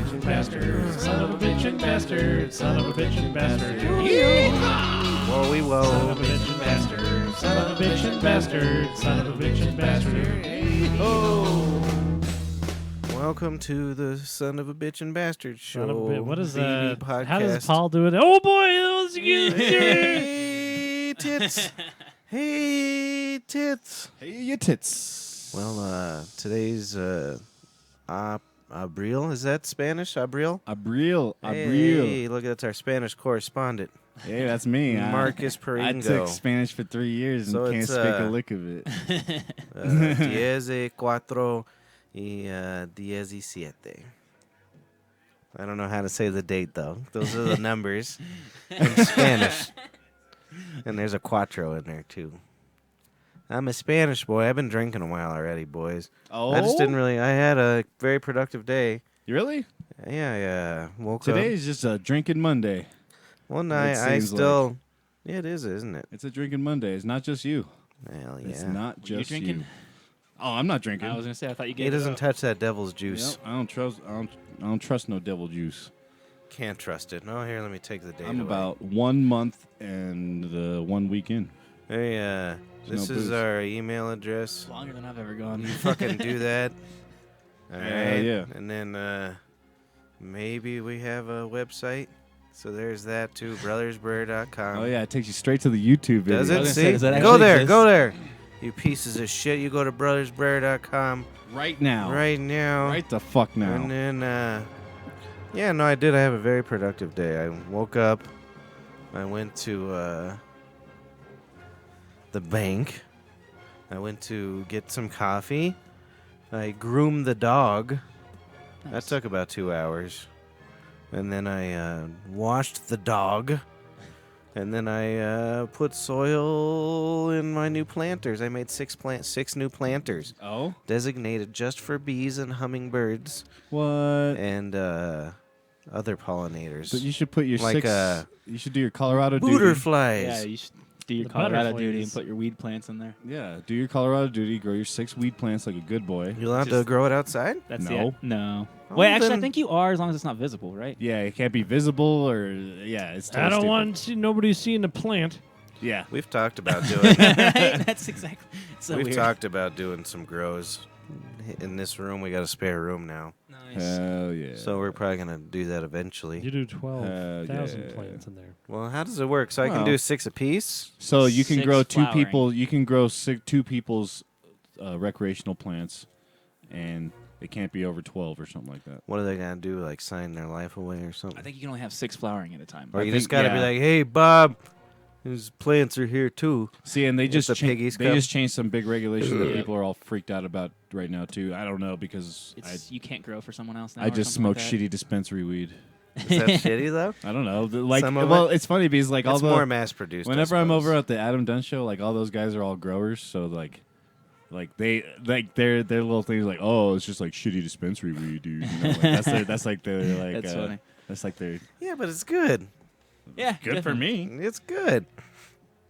bitch and bastard. Son of a bitch and bastard. Son of a bitch and bastard. Yeehaw! Whoa, whoa. Son of a bitch and bastard. Son of a bitch and bastard. Son of a bitch and bastard. Oh. Welcome to the Son of a Bitch and Bastard show. Son of a bitch. What is that? Podcast. How does Paul do it? Oh boy, that was good. Hey, tits. Hey, tits. Hey, you tits. Well, today's Abril. Is that Spanish? Abril? Abril. Hey, look, that's our Spanish correspondent. Hey, that's me. Marcus I Peringo. took Spanish for 3 years and So can't it's, speak a lick of it. 14 y 17. I don't know how to say the date, though. Those are the numbers in Spanish. And there's a cuatro in there, too. I'm a Spanish boy. I've been drinking a while already, boys. Oh? I just didn't really... I had a very productive day. You really? Yeah. Woke Today up. is just a drinking Monday. One night, I still... Like. Yeah, it is, isn't it? It's a drinking Monday. It's not just you. Well, yeah. It's not just you drinking? Oh, I'm not drinking. I was gonna say I thought you gave He doesn't it up. touch that devil's juice. Yep, I don't trust no devil juice. Can't trust it. No, here, let me take the date I'm away. about 1 month and 1 week in. Hey, this is booze. our email address. Longer than I've ever gone. You fucking do that. All right. Yeah. And then maybe we have a website. So there's that too, BrothersBrer.com. Oh yeah, it takes you straight to the YouTube video. Does I it? was gonna See? say, does that Go actually there. exist? Go there. You pieces of shit. You go to BrothersBrer.com Right now. right now. Right the fuck now. And then, yeah, no, I did. I have a very productive day. I woke up. I went to the bank. I went to get some coffee. I groomed the dog. That Nice. took about 2 hours. And then I washed the dog. And then I put soil in my new planters. I made six new planters Oh? designated just for bees and hummingbirds What? and other pollinators. So you should put your Like, you should do your Colorado duty. Butterflies. Yeah, you should do your The Colorado butterflies. duty and put your weed plants in there. Yeah, do your Colorado duty. Grow your 6 weed plants like a good boy. You allowed to Just- grow it outside? That's No. No. Oh, Wait, actually, then- I think you are as long as it's not visible, right? Yeah, it can't be visible or it's. Totally I don't stupid. want nobody seeing the plant. Yeah. We've talked about doing That's exactly. It's so We've weird. talked about doing some grows. In this room, we got a spare room now. Nice. Hell yeah. So we're probably going to do that eventually. You do 12,000 yeah. plants in there. Well, how does it work? So I can Well- do 6 apiece? So you can 6 grow 2 flowering. people. You can grow 2 people's recreational plants, and it can't be over 12 or something like that. What are they going to do? Like sign their life away or something? I think you can only have 6 flowering at a time. Or I you think- just got to be yeah. like, hey, Bob, his plants are here too. See, and they With just the piggies they come? just changed some big regulations that Yeah. people are all freaked out about right now too. I don't know because You can't grow for someone else now. I or just something smoke like that? shitty dispensary weed. Is that shitty, though? I don't know. Like, Some of well, it? it's funny because like all It's the more mass-produced. I whenever I'm suppose. over at the Adam Dunn show, like all those guys are all growers, so like their little things like, oh, it's just like shitty dispensary weed, dude. You know, like, that's like their like That's funny. that's like their Yeah, but it's good. Yeah, good for me. It's good.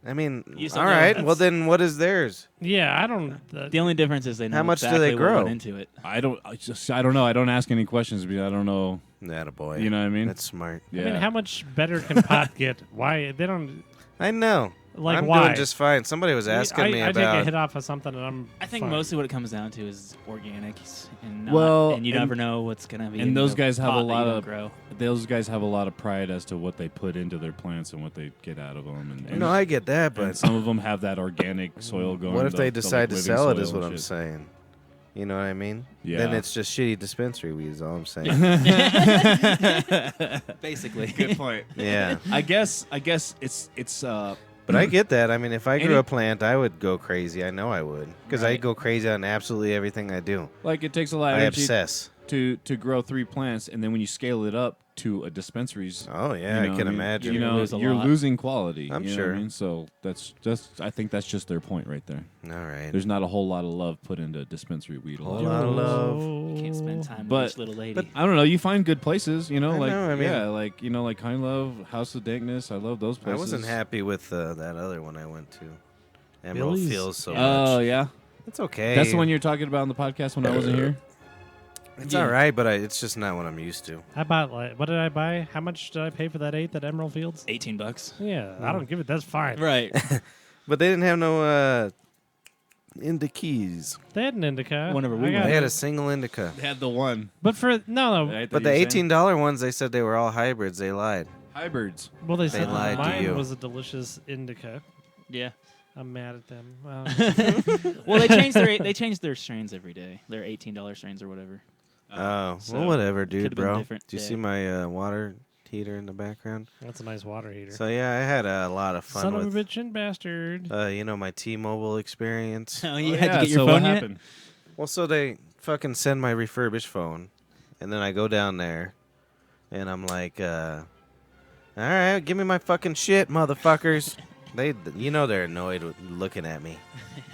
I mean, You just all don't know. right. Well, That's- then what is theirs? Yeah, I don't. The only difference is they know How much do exactly they what grow? went into it. I don't know. I don't ask any questions because I don't know. That a boy. You know what I mean? That's smart. Yeah. I mean, how much better can pot get? Why they don't I know. like? I'm why? doing just fine. Somebody was asking me I take a about. hit off of something, and I'm. I think fine. mostly what it comes down to is organics, and and you and- never know what's gonna be. and in those the guys have pot a that lot you don't of- grow. Those guys have a lot of pride as to what they put into their plants and what they get out of them. And, No, I get that, and but some of them have that organic soil going. what if they the, decide like, to living sell it? soil Is what and I'm shit. saying. You know what I mean? Yeah. Then it's just shitty dispensary weed. Is all I'm saying. Basically, Good point. Yeah, I guess it's but I get that. I mean, if I grew Any- a plant, I would go crazy. I know I would, because I Right. go crazy on absolutely everything I do. like it takes a lot of I energy obsess. to grow 3 plants, and then when you scale it up to a dispensaries, Oh yeah, you know, I can mean, imagine. You You're know, gonna lose a you're lot. losing quality. I'm you know sure. what I mean? So that's I think that's just their point right there. All right. There's not a whole lot of love put into dispensary weed. Whole lot of love. you can't spend time But- with each little lady. But I don't know. You find good places, you know, I like know, I mean- yeah, like you know, like Kind Love, House of Dankness. I love those I places. wasn't happy with that other one I went to. Emerald Billy's? feels so Oh much. yeah, It's okay. that's the one you're talking about on the podcast when I wasn't here. It's all right, but it's just not what I'm used to. I bought what did I buy? How much did I pay for that 8th at Emerald Fields? $18. Yeah, I don't give it. That's fine. Right. But they didn't have no Indicas. They had an indica. Whenever we I got went. They it. had a single Indica. They had the one. But for no. Right, But that the you're saying? $18 ones, they said they were all hybrids. They lied. Hybrids. Well, they said lied to mine you. was a delicious indica. Yeah. I'm mad at them. Well, they changed their strains every day. Their $18 strains or whatever. Oh, So, well, whatever, dude, could've been bro. different, Do you yeah. see my water heater in the background? That's a nice water heater. So, yeah, I had a lot of fun Son with, of a bitch and bastard. my T-Mobile experience. Oh, you had to get so your what phone yet? happened? Well, so they fucking send my refurbished phone, and then I go down there, and I'm like, all right, give me my fucking shit, motherfuckers. They're annoyed with looking at me.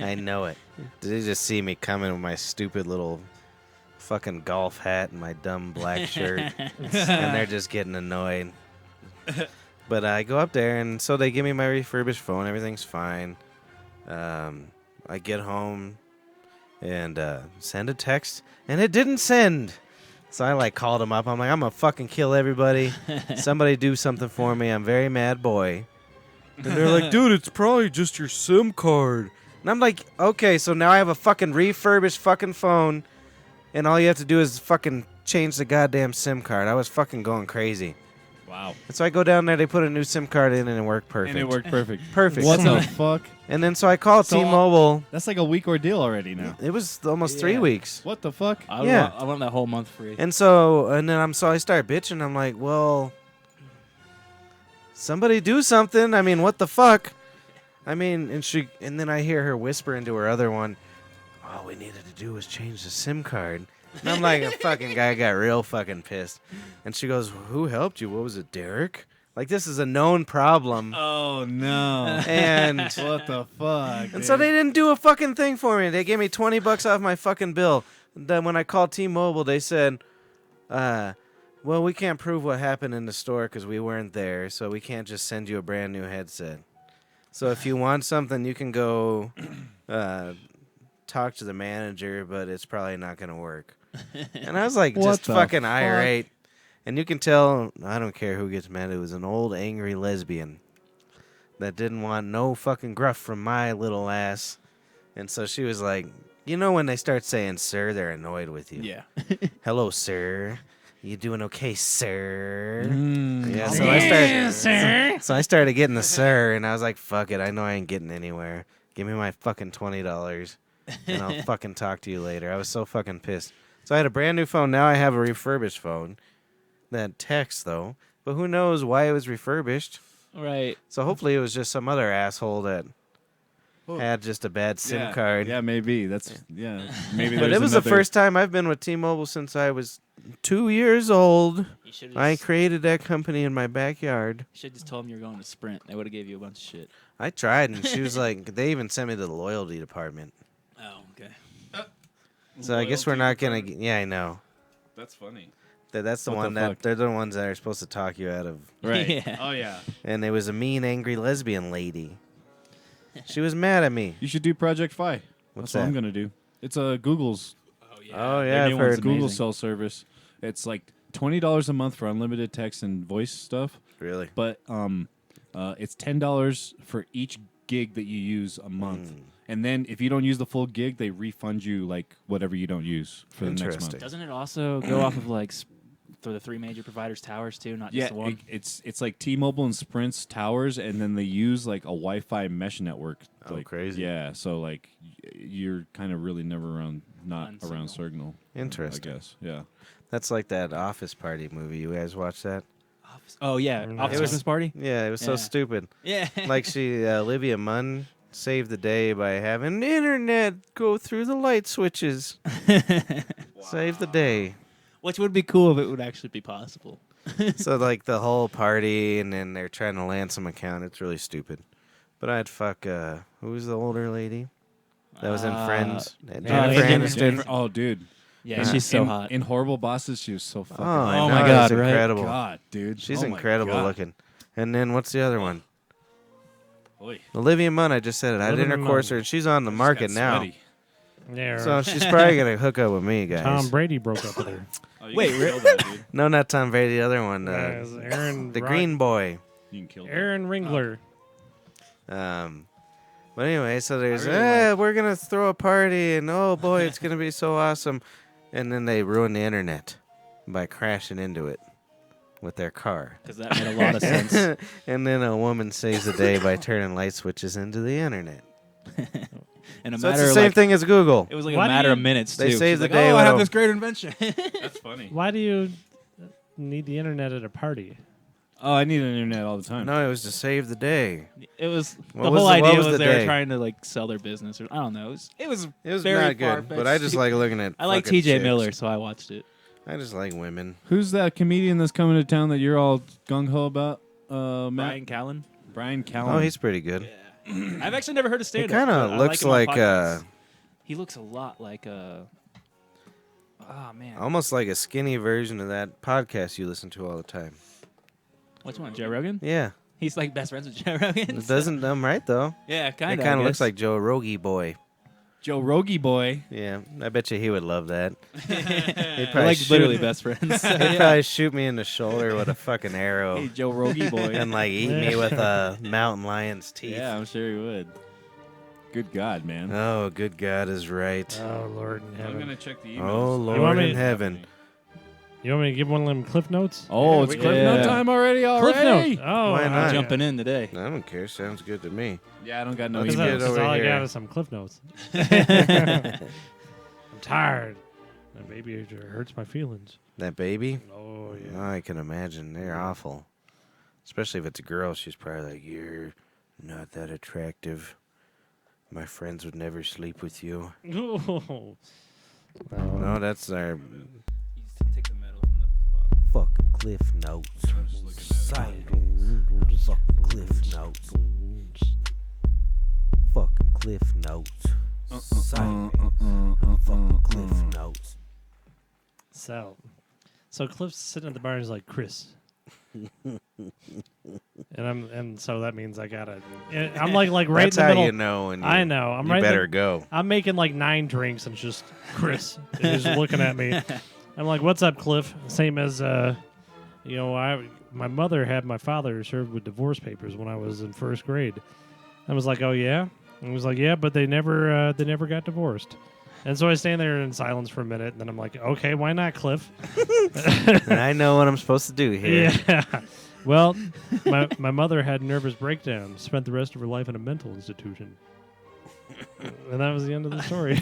I know it. They just see me coming with my stupid little fucking golf hat and my dumb black shirt, and they're just getting annoyed. But I go up there, and so they give me my refurbished phone. Everything's fine. I get home and send a text, and it didn't send. So I called them up. I'm like, I'm gonna fucking kill everybody. Somebody do something for me. I'm very mad boy. And they're like, dude, it's probably just your SIM card. And I'm like, okay, so now I have a fucking refurbished fucking phone, and all you have to do is fucking change the goddamn SIM card. I was fucking going crazy. Wow. And so I go down there, they put a new SIM card in, and it worked perfect. And it worked perfect. Perfect. What the fuck? And then so I called So, T-Mobile. That's like a week ordeal already now. It was almost 3 Yeah. weeks. What the fuck? Yeah. I want that whole month free. And then I start bitching. I'm like, well, somebody do something. I mean, what the fuck? I mean, and then I hear her whisper into her other one, all we needed to do was change the SIM card. And I'm like, a fucking guy got real fucking pissed. And she goes, who helped you? What was it, Derek? Like, this is a known problem. Oh no. And What the fuck? and so they didn't do a fucking thing for me. They gave me $20 off my fucking bill. Then when I called T-Mobile, they said, well, we can't prove what happened in the store because we weren't there, so we can't just send you a brand new headset. So if you want something, you can go talk to the manager, but it's probably not going to work. And I was like, What just the fucking fuck? irate. And you can tell, I don't care who gets mad, it was an old angry lesbian that didn't want no fucking gruff from my little ass. And so she was like, when they start saying sir, they're annoyed with you. Yeah. Hello, sir. You doing okay, sir? Mm. Yeah, so I started getting the sir, and I was like, fuck it, I know I ain't getting anywhere. Give me my fucking $20, and I'll fucking talk to you later. I was so fucking pissed. So I had a brand new phone. Now I have a refurbished phone that texts, though. But who knows why it was refurbished. Right. So hopefully it was just some other asshole that had just a bad SIM card. Yeah, maybe. Maybe. But there's it was the another- first time I've been with T-Mobile since I was 2 years old. You should I just, created that company in my backyard. just told them you were going to Sprint. They would have gave you a bunch of shit. I tried, and she was like, they even sent me to the loyalty department. Oh, okay. So I guess we're not going to... Yeah, I know. That's funny. That's the What the one that... fuck? They're the ones that are supposed to talk you out of... Right. Yeah. Oh yeah. And it was a mean, angry lesbian lady. She was mad at me. You should do Project Fi. What's That's what I'm that? gonna do. It's Google's. Oh, Oh, Their yeah, I've new one's heard. Google amazing. cell service. It's like $20 a month for unlimited text and voice stuff, Really? but it's $10 for each gig that you use a month. And then if you don't use the full gig, they refund you like whatever you don't use for the next Interesting. month. Doesn't it also go off of for the three major providers' towers too, not Yeah, just the one? it's like T-Mobile and Sprint's towers, and then they use like a Wi-Fi mesh network. Oh, like, crazy. Yeah, so like you're kind of really never not On around signal. signal. Interesting. I guess. Yeah. That's like that Office Party movie. You guys watch that? Oh yeah, Office It was- Christmas Party. Yeah, it was so Yeah. stupid. Yeah. Like Olivia Munn saved the day by having the internet go through the light switches. Save the day. Which would be cool if it would actually be possible. So like the whole party, and then they're trying to land some account. It's really stupid. But I'd fuck. Who was the older lady that was in Friends? Jennifer Aniston. Oh, dude. Yeah, she's so in, hot. In Horrible Bosses, she was so fucking. Oh, I Oh know, my God, it's right? incredible. God, dude. She's Oh my incredible God. looking. And then what's the other one? Oy. Olivia Munn. I just said it. I had Olivia intercourse Munn. her, and she's on the I just market got now. sweaty. Yeah. So she's probably gonna hook up with me, guys. Tom Brady broke up with her. Oh, you Wait, can re- kill that, dude. No, not Tom Brady. The other one. It was Aaron The Rock- green boy. You can kill that. Aaron Ringler. But anyway, so there's, really we're gonna throw a party, and oh boy, it's gonna be so awesome, and then they ruin the internet by crashing into it with their car. Because that made a lot of sense. And then a woman saves the day by turning light switches into the internet. In a So it's matter the of same like, thing as Google. it was like Why a do matter you- of minutes They too. saved She's the like, day oh, I with have a- this great invention. That's funny. Why do you need the internet at a party? Oh, I need an internet all the time. No, it was to save the day. It was What the was whole the- what idea was was the they were day? trying to like sell their business, or I don't know. It was It was very not good, but I just far-fetched. like looking at. I like fucking T.J. chicks. Miller, so I watched it. I just like women. Who's that comedian that's coming to town that you're all gung ho about? Matt? Brian Callen. Brian Callen. Oh, he's pretty good. I've actually never heard of He stand-up. kind but of I looks him on like podcasts. He looks a lot like Oh man. almost like a skinny version of that podcast you listen to all the time. Which one? Joe Rogan? Yeah, He's like best friends with Joe Rogan. it doesn't. I'm right though. Yeah, kind It of. kind of looks like Joe Rogie boy. Joe Rogie boy. Yeah, I bet you he would love that. He'd They're probably like shoot- literally best friends. He'd probably shoot me in the shoulder with a fucking arrow Hey, Joe Rogie boy. and like eat me with a mountain lion's teeth. Yeah, I'm sure he would. Good God, man. Oh, good God is right. Oh, Lord in I'm heaven. gonna check the emails. Oh, want Lord me- in heaven. You want me to give one of them Cliff Notes? Oh, Yeah, it's we Cliff can- Note Yeah. time already. Cliff Already. Notes. Oh, Why not? yeah. Jumping in today. I don't care. Sounds good to me. Yeah, I don't got no Let's Because get emails. over all I here. got is some Cliff Notes. I'm tired. That baby it hurts my feelings. That baby? Oh, Oh, yeah. I can imagine. They're awful. Especially if it's a girl. She's probably like, you're not that attractive. My friends would never sleep with you. Oh. No, that's our Take the metal from the bottom. fucking Cliff Notes. Fucking Cliff Notes. Fucking Cliff Notes. Fucking Cliff Notes. So Cliff's sitting at the bar and he's like, Chris. and so that means I gotta. I'm like right That's in the how middle. you know when you, I know. I'm you right. in the- better go. I'm making like 9 drinks and it's just Chris is looking at me. I'm like, "What's up, Cliff?" Same as my mother had my father served with divorce papers when I was in first grade. I was like, "Oh yeah," and he was like, "Yeah, but they never got divorced." And so I stand there in silence for a minute, and then I'm like, "Okay, why not, Cliff?" And I know what I'm supposed to do here. Yeah. Well, my mother had nervous breakdown, spent the rest of her life in a mental institution. And that was the end of the story.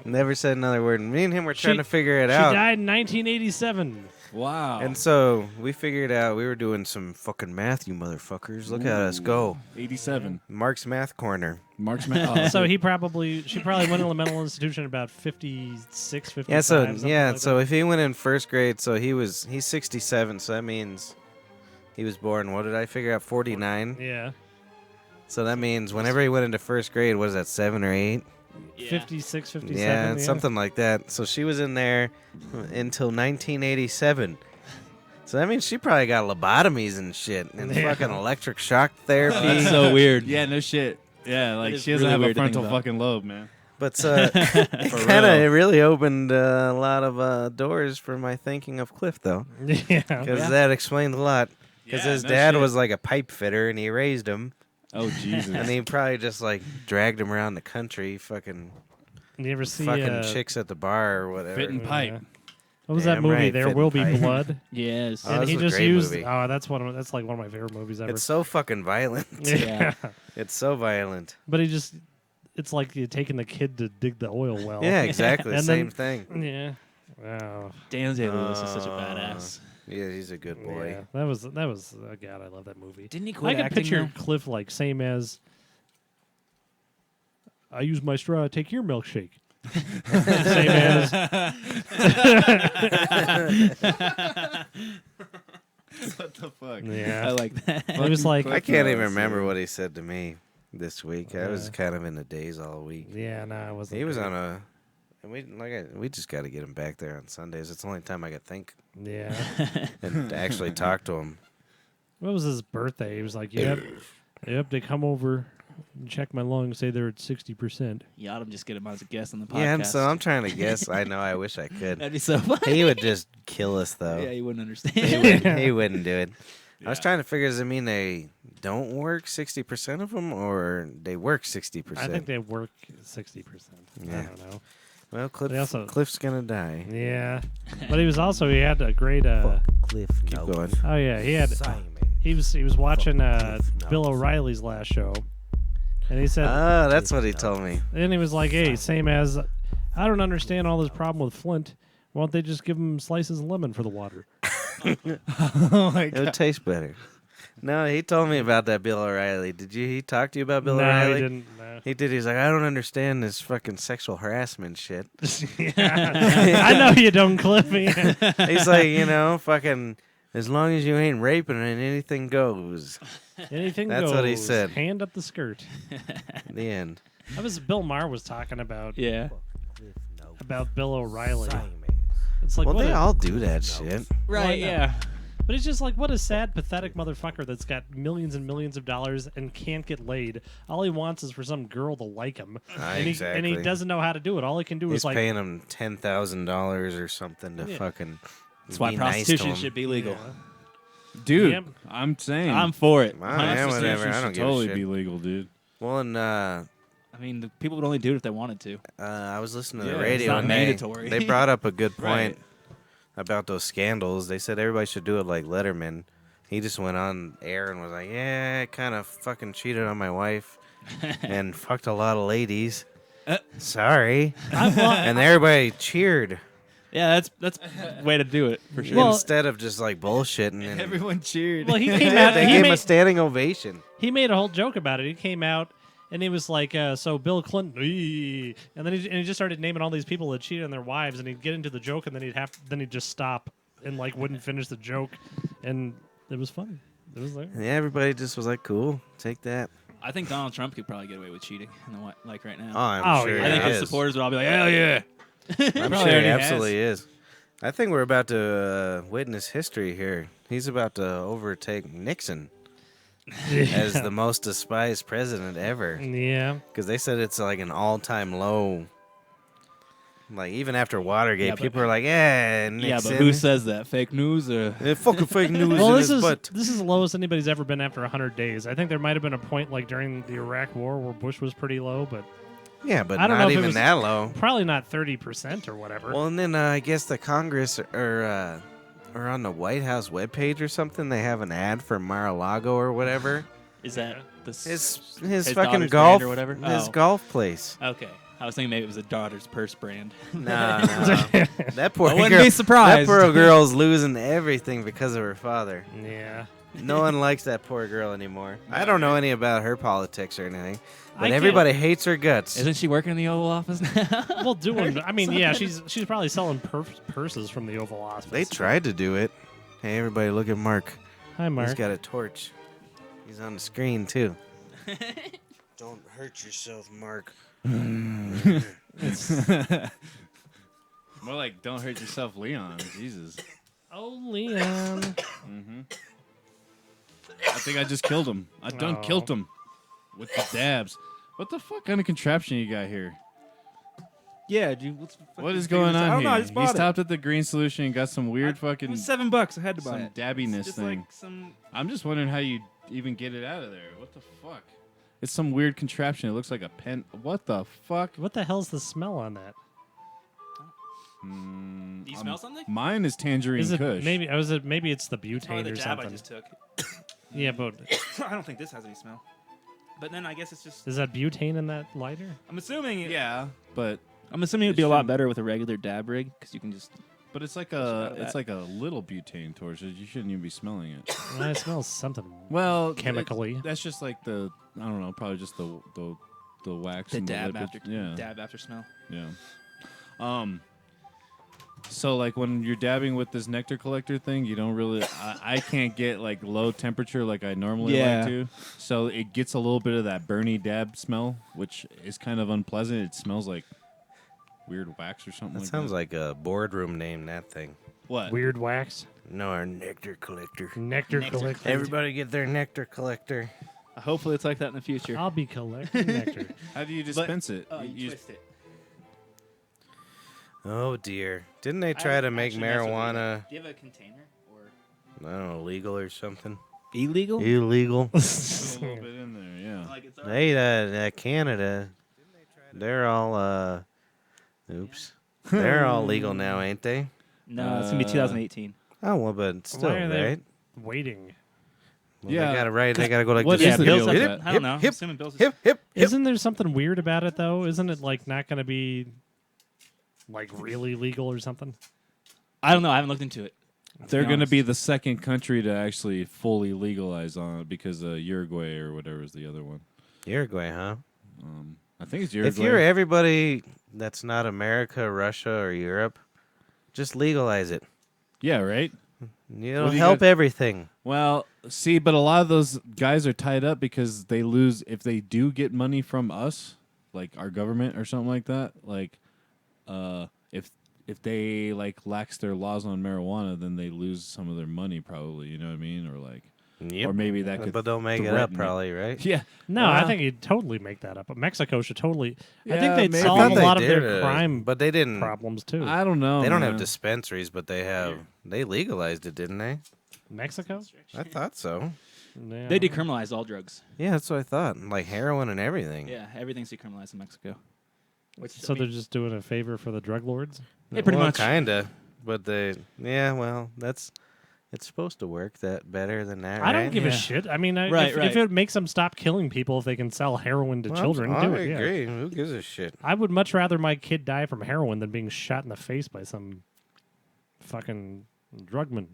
Never said another word. Me and him were trying She- to figure it She out. died in 1987. Wow. And so we figured out we were doing some fucking math, you motherfuckers. Look at us go. 87. Mark's Math Corner. March Madness. So she probably went in a mental institution at about 56, 55. Yeah, so something yeah, like so that. if he went in first grade, so he's 67, so that means he was born, what did I figure out, 49? Yeah. So that means whenever he went into first grade, what is that, 7 or 8? 56, 57. Yeah, something like that. So she was in there until 1987. So that means she probably got lobotomies and shit and Yeah. fucking electric shock therapy. That's so weird. yeah, no shit. Yeah, like is she doesn't really have a weird to think frontal about. fucking lobe, man. But it For kind of real. it really opened a lot of doors for my thinking of Cliff, though, Yeah. because that explains a lot. Because Yeah, his no dad shit. was like a pipe fitter, and he raised him, Oh Jesus. and he probably just like dragged him around the country, fucking You ever see chicks at the bar or whatever. Fitting pipe. What was Damn that movie? right, There Fit Will and Be Pipe. Blood. Yes. Oh, And this he was a just great used. movie. Oh, that's like one of my favorite movies ever. It's so fucking violent. yeah. It's so violent. But it's like you taking the kid to dig the oil well. Yeah, exactly. And Same then- thing. Yeah. Wow. Dan Day-Lewis is such a badass. Yeah, he's a good boy. Yeah, that was God, I love that movie. Didn't he I quit can acting picture though? Cliff like same as I use my straw to take your milkshake. Same as What the fuck? yeah. I like that. It was like I can't even remember what he said to me this week. I was Yeah. kind of in the days all week. yeah, no, I wasn't. He was great. on a, and we just got to get him back there on Sundays. It's the only time I could think Yeah. and actually talk to him. What was his birthday? He was like, yep, they come over check my lungs, say they're at 60%. You ought to just get him as a guest on the podcast. Yeah, and so I'm trying to guess. I know. I wish I could. That'd be so funny. He would just kill us, though. Yeah, you wouldn't He understand. wouldn't, he wouldn't do it. I was Yeah. trying to figure, does it mean they don't work 60% of them, or they work 60%? I think they work 60%. I Yeah. don't know. Well, They also- Cliff's gonna die. Yeah. But he had a great Cliff, keep going. oh yeah, he was watching Bill O'Reilly's last show. And he said Oh, that's what he told me. and he was like, "Hey, same as I don't understand all this problem with Flint. Why don't they just give him slices of lemon for the water?" Oh my It would taste better. No, he told me about that Bill O'Reilly. He talk to you about Bill no, O'Reilly? he didn't. No. He did. He's like, I don't understand this fucking sexual harassment shit. Yeah. I know you don't, Cliffy. He's like, fucking, as long as you ain't raping and anything goes. Anything That's goes. what he said. Hand up the skirt. The end. That was Bill Maher was talking about Yeah. Bill O'Reilly. It's like Well, what they a- all do that shit. Right, yeah. But it's just like what a sad, pathetic motherfucker that's got millions and millions of dollars and can't get laid. All he wants is for some girl to like him, and he Exactly. doesn't know how to do it. All he can do He's is like paying him $10,000 or something to Yeah. fucking. That's why be nice to prostitution him. should be legal. Dude, Yep. I'm saying. I'm for it. Wow, yeah, 100%. whatever. I Prostitution don't should give a totally shit. be legal, dude. Well, and I mean, the people would only do it if they wanted to. I was listening to Yeah, the it's radio not and mandatory. they brought up a good point Right. about those scandals. They said everybody should do it like Letterman. He just went on air and was like, "Yeah, I kind of fucking cheated on my wife and fucked a lot of ladies. Sorry." And everybody cheered Yeah, that's a way to do it for sure. Well- instead of just like bullshitting. And Everyone cheered. well, he came out. they he gave him made- a standing ovation. he made a whole joke about it. He came out and he was like, "So Bill Clinton," and then he just started naming all these people that cheated on their wives, and he'd get into the joke, and then he'd just stop and like wouldn't finish the joke, and it was funny. It was there. Yeah, everybody just was like, "Cool, take that." I think Donald Trump could probably get away with cheating in the like right now. Oh, I'm Oh, sure. yeah. I think he his is. supporters would all be like, "Hell yeah!" I'm Probably sure he already has. absolutely is. I think we're about to witness history here. He's about to overtake Nixon as the most despised president ever. Yeah. Because they said it's like an all-time low. Like, even after Watergate, Yeah, but- people are like, yeah, Nixon. Yeah, but who says that? Fake news or? Fucking fake news Well, in this his is butt. this is the lowest anybody's ever been after 100 days. I think there might have been a point like during the Iraq War where Bush was pretty low, but Yeah, but I don't know not if it even was- that low. probably not 30% or whatever. Well, and then I guess the Congress or on the White House webpage or something, they have an ad for Mar-a-Lago or whatever. Is that the His fucking daughter's golf brand or whatever? His Oh. golf place. Okay, I was thinking maybe it was a daughter's purse brand. No, that poor I wouldn't girl. be surprised. That poor girl's losing everything because of her father. Yeah. No one likes that poor girl anymore. I don't know any about her politics or anything, I but can't- everybody hates her guts. Isn't she working in the Oval Office now? Well, I mean, yeah, she's probably selling purses from the Oval Office. They tried to do it. Hey, everybody, look at Mark. Hi, Mark. He's got a torch. He's on the screen too. Don't hurt yourself, Mark. More like, don't hurt yourself, Leon. Jesus. Oh, Leon. I think I just killed him. I done Oh. killed him with the dabs. What the fuck kind of contraption you got here? Yeah, dude. What is going on I don't here? know. I just He bought stopped at the green solution and got some weird It fucking was $7. I had to buy some it. dabbiness Just thing. like some. I'm just wondering how you even get it out of there. What the fuck? It's some weird contraption. It looks like a pen. What the fuck? What the hell's the smell on that? Do you smell something? Mine is tangerine Is it kush. maybe? Maybe it's the butane Probably the or jab I something. just took. Yeah, but I don't think this has any smell. But then I guess it's just. is that butane in that lighter? I'm assuming. Yeah, but I'm assuming it'd be a lot better with a regular dab rig because you can just. it's like out a of that. it's like a little butane torch. You shouldn't even be smelling it. Well, it smells something. Well, Chemically. that's just like the I don't know, probably just the wax The and dab the lipid. after. Yeah, Dab after smell. yeah. So like when you're dabbing with this nectar collector thing, you don't really. I can't get like low temperature like I normally Yeah. like to. So it gets a little bit of that burny dab smell, which is kind of unpleasant. It smells like weird wax or something. That like sounds that. like a boardroom name. That thing. What? Weird wax. No, our nectar collector. Nectar Nectar collector. Everybody get their nectar collector. Hopefully, it's like that in the future. I'll be collecting nectar. How do you dispense it? You You- twist it. Oh dear! Didn't they try to make marijuana, Do you have a container or I don't know, legal or something? illegal? Illegal. Put a little bit in there, yeah. Like it's already- Hey, Canada, they're all oops, they're all legal now, ain't they? No, it's gonna be 2018. Oh well, but still, Why are they right? waiting? Well, Yeah, they got to write. They got to go like what this. is the Bill's deal up with to- that? I don't know. Hip, Assuming Bill's Hip, hip, hip. Isn't there something weird about it though? Isn't it like not going to be like really legal or something? I don't know. I haven't looked into it. They're be going to honest. be the second country to actually fully legalize on it because Uruguay or whatever is the other one. Uruguay, huh? I think it's Uruguay. If you're everybody that's not America, Russia, or Europe, just legalize it. yeah, right? It'll do you help guys- everything. Well, see, but a lot of those guys are tied up because they lose if they do get money from us, like our government or something like that. Like, if they like lax their laws on marijuana, then they lose some of their money, probably. You know what I mean? Or like, or maybe that could. But they'll make it up, threaten probably, right? Yeah. No, I Well, think you'd totally make that up. But Mexico should totally. I Yeah, think they'd maybe. I solve thought a they lot of did, their crime but they didn't. problems too. I don't know. They don't have man. dispensaries, but they have. They legalized it, didn't they? Mexico? I thought so. Yeah. They decriminalized all drugs. Yeah, that's what I thought. Like heroin and everything. Yeah, everything's decriminalized in Mexico. Which So they're just doing a favor for the drug lords. Yeah, pretty well, much. Kinda, but they. Yeah, well, that's. It's supposed to work that better than that. I don't right? give a Yeah. shit. I mean, Right, if right. it makes them stop killing people, if they can sell heroin to Well, children, I do it. Yeah. agree. Who gives a shit? I would much rather my kid die from heroin than being shot in the face by some fucking drugman.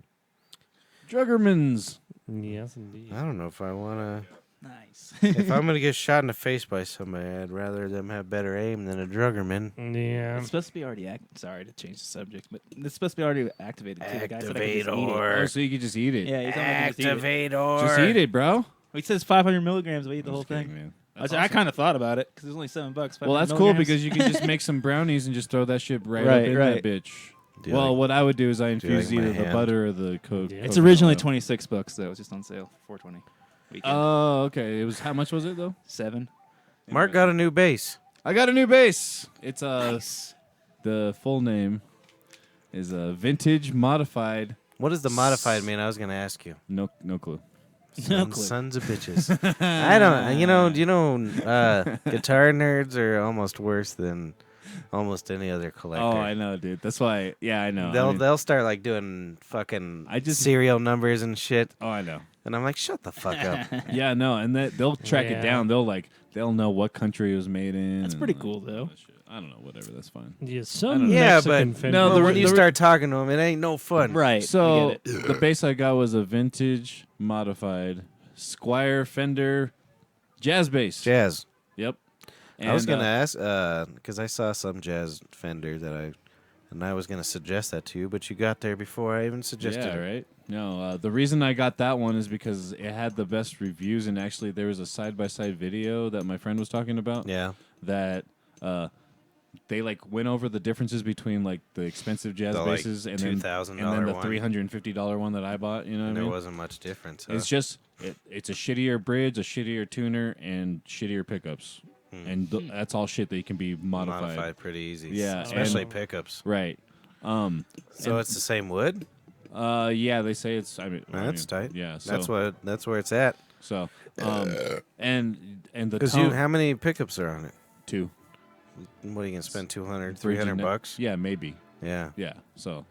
Druggermans. Yes, indeed. I don't know if I want to. nice. If I'm gonna get shot in the face by somebody, I'd rather them have better aim than a druggerman. Yeah. It's supposed to be already sorry to change the subject, but it's supposed to be already activated too. The guy said I could just eat it. Activator. Oh, so you could just eat it. Yeah, he's telling me I could just eat it. Activator. Just eat it, bro. He says 500 milligrams. We eat the whole Just kidding, thing. man. I, That's said, I awesome. kind of thought about it because it was only $7. Well, 500 that's cool milligrams. because you can just make some brownies and just throw that shit right, Right, up in right. that bitch. Do you Well, like- what I would do is I you infuse like my either the hand? butter or the coke. Yeah. It's originally $26 though. It's just on sale for $4.20. Weekend. Oh, okay. It was how much was it though? 7. Mark got a new bass. I got a new bass. It's Nice. the full name is a vintage modified. What does the modified mean? I was gonna ask you. No clue. Sons of bitches. I don't. Guitar nerds are almost worse than almost any other collector. Oh, I know, dude. That's why. Yeah, I know. They'll I mean- they'll start like doing fucking I just- serial numbers and shit, Oh, I know. and I'm like, shut the fuck up. Yeah, no, and they'll track Yeah. it down. They'll know what country it was made in. That's and, pretty like, cool, all though. that shit. I don't know. Whatever. That's fine. Yeah, I some don't know. Yeah, Mexican but- fin- No, But the- when you the- start talking to them, it ain't no fun. Right. I So get it. the bass I got was a vintage modified Squire Fender jazz bass. Jazz. Yep. I was And, gonna ask because I saw some jazz Fender and I was gonna suggest that to you, but you got there before I even suggested Yeah, it. right. No, the reason I got that one is because it had the best reviews, and actually there was a side by side video that my friend was talking about. Yeah. That they like went over the differences between like the expensive jazz The, like, basses and $2,000 then the one. $350 one that I bought. You know what And I there mean? wasn't much difference. Huh? It's just it's a shittier bridge, a shittier tuner, and shittier pickups, and that's all shit that can be modified. pretty easy. Yeah, especially and- pickups. Right. So it's the same wood. Yeah, they say it's. That's tight. Yeah, so, That's where it's at. So, and the Because tone, how many pickups are on it? 2, What are you gonna spend? 200, 300 300 bucks? Yeah, maybe. Yeah. Yeah. So,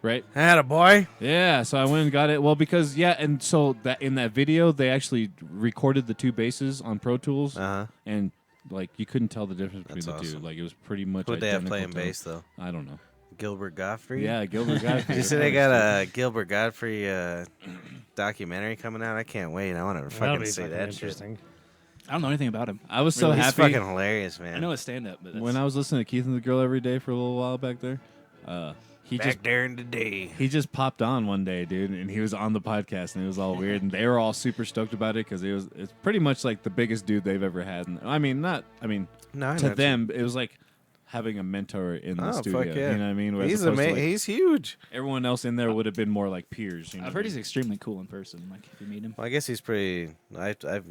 right. Atta boy. Yeah. So I went and got it. Well, because and so that in that video they actually recorded the 2 basses on Pro Tools, Uh huh. and like you couldn't tell the difference between That's the two. awesome. Like it was pretty much. Who'd they have identical playing tone. bass though? I don't know. Gilbert Godfrey. Yeah, Gilbert Godfrey. Did you say they got a Gilbert Godfrey documentary coming out? I can't wait. I want to That'll fucking be see fucking that shit. interesting. I don't know anything about him. I was so Really, he's happy fucking hilarious, man. I know his stand up, but that's, when I was listening to Keith and the Girl every day for a little while back there. He Back just there in the day. he just popped on one day, dude, and he was on the podcast, and it was all weird, and they were all super stoked about it because it's pretty much like the biggest dude they've ever had. And, No, I know to them, it was like having a mentor in the Oh, studio. fuck yeah. You know what I mean? Whereas He's opposed to, like, He's huge. everyone else in there would have been more like peers. You know I've what heard I he's mean? extremely cool in person. Like if you meet him. Well, I guess he's pretty. I've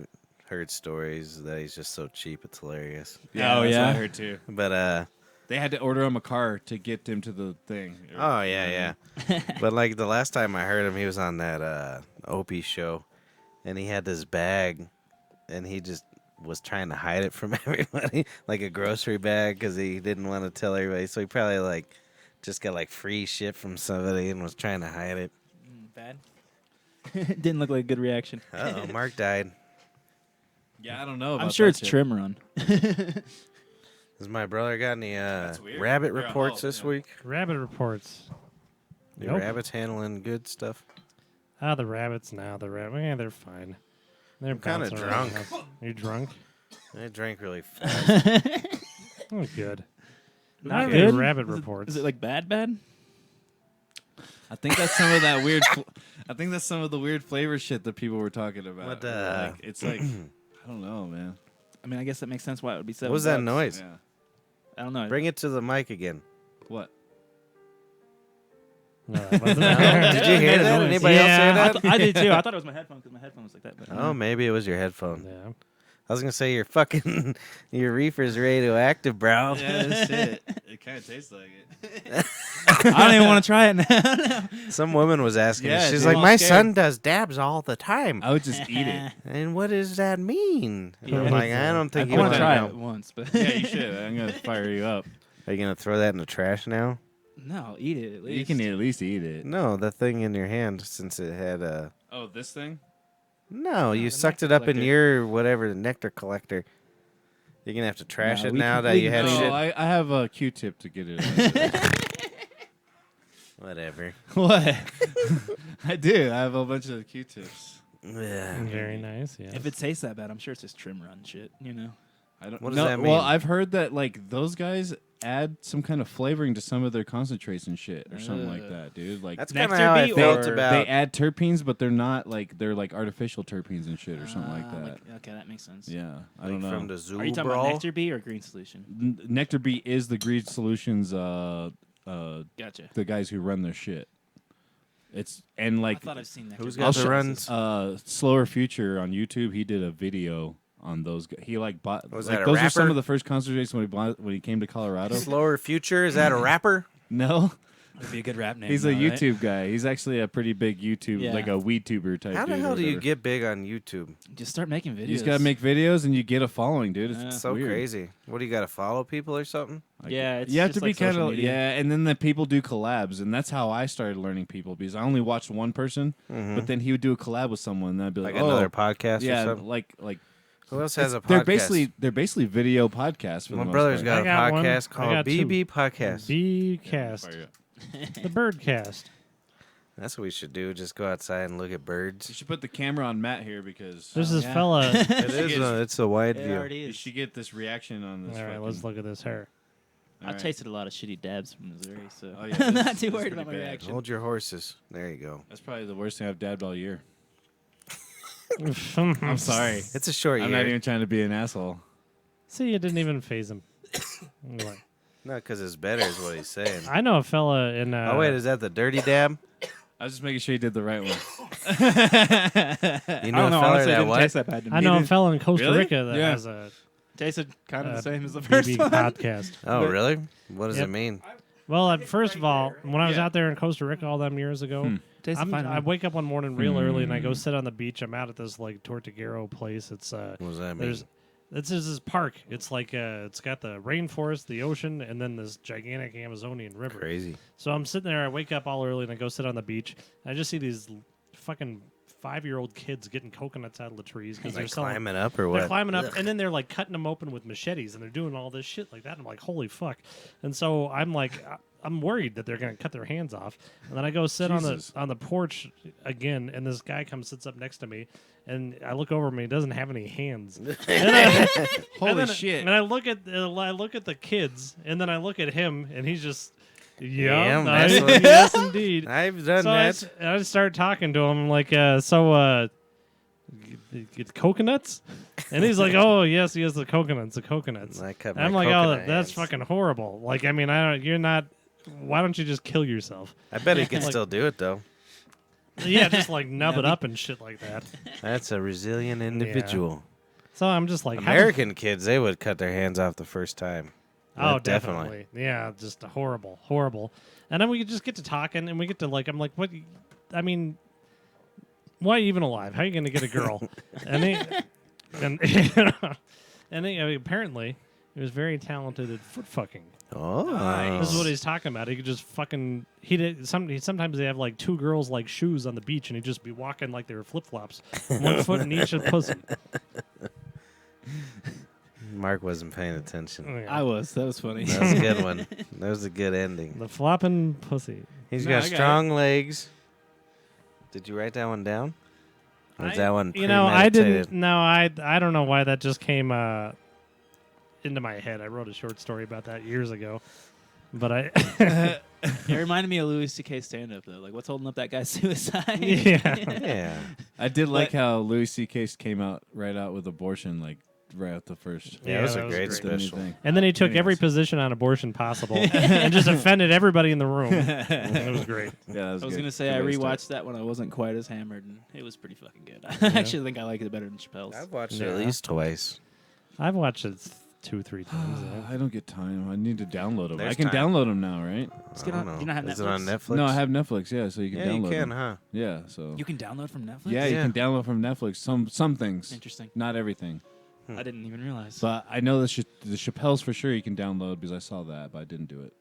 heard stories that he's just so cheap. It's hilarious. Yeah, Oh, that's what yeah? I heard too. But They had to order him a car to get him to the thing. oh yeah. But like the last time I heard him, he was on that Opie show, and he had this bag, and he just was trying to hide it from everybody, like a grocery bag, because he didn't want to tell everybody. So he probably like just got like free shit from somebody and was trying to hide it. Bad. Didn't look like a good reaction. Oh, Mark died. Yeah, I don't know. About I'm sure that it's shit. trim run. Has my brother got any weird. rabbit Yeah, reports oh, this yeah. week? Rabbit reports. The Nope. rabbits handling good stuff. Ah, the rabbits now. The rabbit. Yeah, they're fine. They're I'm kinda bouncing around the drunk. house. You drunk? I drank really fast. Oh, good. Not Not good? any rabbit Is reports. it like bad? I think that's some of that weird. I think that's some of the weird flavor shit that people were talking about. What, Like, it's like I don't know, man. I mean, I guess that makes sense why it would be $7. What was that noise? Yeah. I don't know. Bring it to the mic again. What? No, that wasn't Did you hear that? Anybody else hear Yeah. that? I did too. I thought it was my headphone because my headphone was like that. But Oh, maybe it was your headphone. Yeah. I was gonna say your fucking your reefer's radioactive, bro. Yeah, that's shit. It kind of tastes like it. I don't even want to try it now. Some woman was asking. Yeah, She's dude. like, I'm my scared. son does dabs all the time. I would just eat it. And what does that mean? And Yeah. I'm like, I don't think I you want want to to try know. it once, but Yeah, you should. I'm gonna fire you up. Are you gonna throw that in the trash now? no, eat it at least. You can at least eat it. No, the thing in your hand, since it had a. Oh, this thing? No, you the sucked it nectar up in collector. your whatever the nectar collector. You're gonna have to trash No, it we now can- that we you can- had No, shit. I have a Q-tip to get it out. Whatever. What? I do. I have a bunch of Q-tips. Yeah. Very nice. Yeah. If it tastes that bad, I'm sure it's just trim run shit. You know. I don't. What does no, that mean? Well, I've heard that like those guys add some kind of flavoring to some of their concentrates and shit or something like that, dude. Like That's kind of Nectar how I bee felt or- about. they add terpenes, but they're not like they're like artificial terpenes and shit or something like that. Okay, that makes sense. Yeah, I like don't know. from the zoo, Are you talking bro. about Nectar Bee or Green Solution? Nectar Bee is the Green Solutions, Gotcha. the guys who run their shit. It's and like I thought I've seen Nectar Who's Bee. got the show- runs? Slower Future on YouTube. He did a video on those. He like bought. Was like, that a those are some rapper? of the first concentrates when he came to Colorado. Slower Future, is that a rapper? No, Would be a good rap name. he's a though, right? YouTube guy. He's actually a pretty big YouTube, Yeah. like a weed tuber type. How the dude or hell do you whatever. get big on YouTube? Just start making videos. You just gotta make videos and you get a following, dude. It's Yeah. So weird. crazy. What do you got to follow people or something? Like, Yeah, it's you have just to be like social kind of media. and then the people do collabs, and that's how I started learning people because I only watched one person, but then he would do a collab with someone, and I'd be like, Like oh, another podcast or yeah, something? like Who else has a they're podcast? basically video podcasts. For My the most brother's part. got a I got one. podcast I called got two. BB Podcast. B cast. Fire up. The bird cast. That's what we should do. Just go outside and look at You birds. should put the camera on Matt here because There's this yeah. fella. It is. It's a wide It view. already you is. should get this reaction on this. All right, let's look at this hair. I've tasted a lot of shitty dabs from Missouri, so Oh, yeah, I'm that's- not too that's worried pretty about my bad. reaction. Hold your horses. There you go. That's probably the worst thing I've dabbed all year. I'm I'm sorry. It's a short I'm year. not even trying to be an asshole. See, it didn't even phase him. Anyway, No, because it's better is what he's saying. I know a fella in. Oh, wait. Is that the dirty dab? I was just making sure you did the right one. You I know don't a know. fella Honestly, it that didn't what? taste that bad to me. I know a fella in Costa Really? Rica that Yeah. has a Tasted kind of the same as the BB first one. podcast. Oh, really? What does Yep. it mean? Well, first of all, when I was Yeah. out there in Costa Rica all them years ago, Tasted fine. I wake up one morning real early and I go sit on the beach. I'm out at this like Tortuguero place. It's What does that mean? there's this is this park. It's like it's got the rainforest, the ocean, and then this gigantic Amazonian river. Crazy. So I'm sitting there. I wake up all early and I go sit on the beach. I just see these fucking 5-year-old kids getting coconuts out of the trees because they're Like selling. climbing up or They're what? climbing up, and then they're like cutting them open with machetes, and they're doing all this shit like that. I'm like, holy fuck! And so I'm like, I'm worried that they're gonna cut their hands off. And then I go sit Jesus. on the porch again, and this guy comes sits up next to me, and I look over him, and he doesn't have any hands. Holy and then, shit. And I look at the kids, and then I look at him, and he's just. Yeah, Yeah, that's what- yes, indeed. I've done So that. I just start talking to him like, You get coconuts? And he's like, oh, yes, he has the coconuts. And I cut And my I'm like, oh, coconut that's hands. fucking horrible. Like, I mean, you're not, why don't you just kill yourself? I bet he can Like- still do it though. Yeah, just like nub it Nubby. up and shit like that. That's a resilient individual. So I'm just like, how- American kids, they would cut their hands off the first time. Oh, That definitely. Yeah, just horrible, horrible. And then we just get to talking, and we get to like, I'm like, what? I mean, why are you even alive? How are you going to get a girl? and he, and and he, I mean, apparently, he was very talented at foot fucking. Oh, This is what he's talking about. He could just fucking. He did. Sometimes they have like two girls like shoes on the beach, and he'd just be walking like they were flip flops, one foot in each pussy. Mark wasn't paying attention. Oh, yeah. I was. That was funny. That was a good one. That was a good ending. The flopping pussy. He's No, got I got strong legs. Did you write that one down? Or is that one You know, I premeditated? didn't. No, I don't know why that just came into my head. I wrote a short story about that years ago, but I. It reminded me of Louis C.K. stand-up though. Like, what's holding up that guy's suicide? Yeah. Yeah. I did like But- how Louis C.K. came out with abortion, like right at the first. Yeah, it was that a was great great. special. Thing. And then he took every Anyways. position on abortion possible and just offended everybody in the room. It was great. Yeah, that was I was good. gonna say Good I way to start. rewatched that when I wasn't quite as hammered, and it was pretty fucking good. I actually think I like it better than Chappelle's. I've watched it Yeah. at least twice. I've watched it 2-3 times. I don't get time. I need to download them. There's I can time. download them now, right? Just get I on. don't Do you know. not have Is it on Netflix? Netflix? No, I have Netflix. Yeah, so you can Yeah, download you can, them. huh? Yeah, so You can download from Netflix. yeah, you Yeah. can download from Netflix some things, Interesting. not everything. I didn't even realize. But I know the Chappelle's for sure you can download because I saw that, but I didn't do it.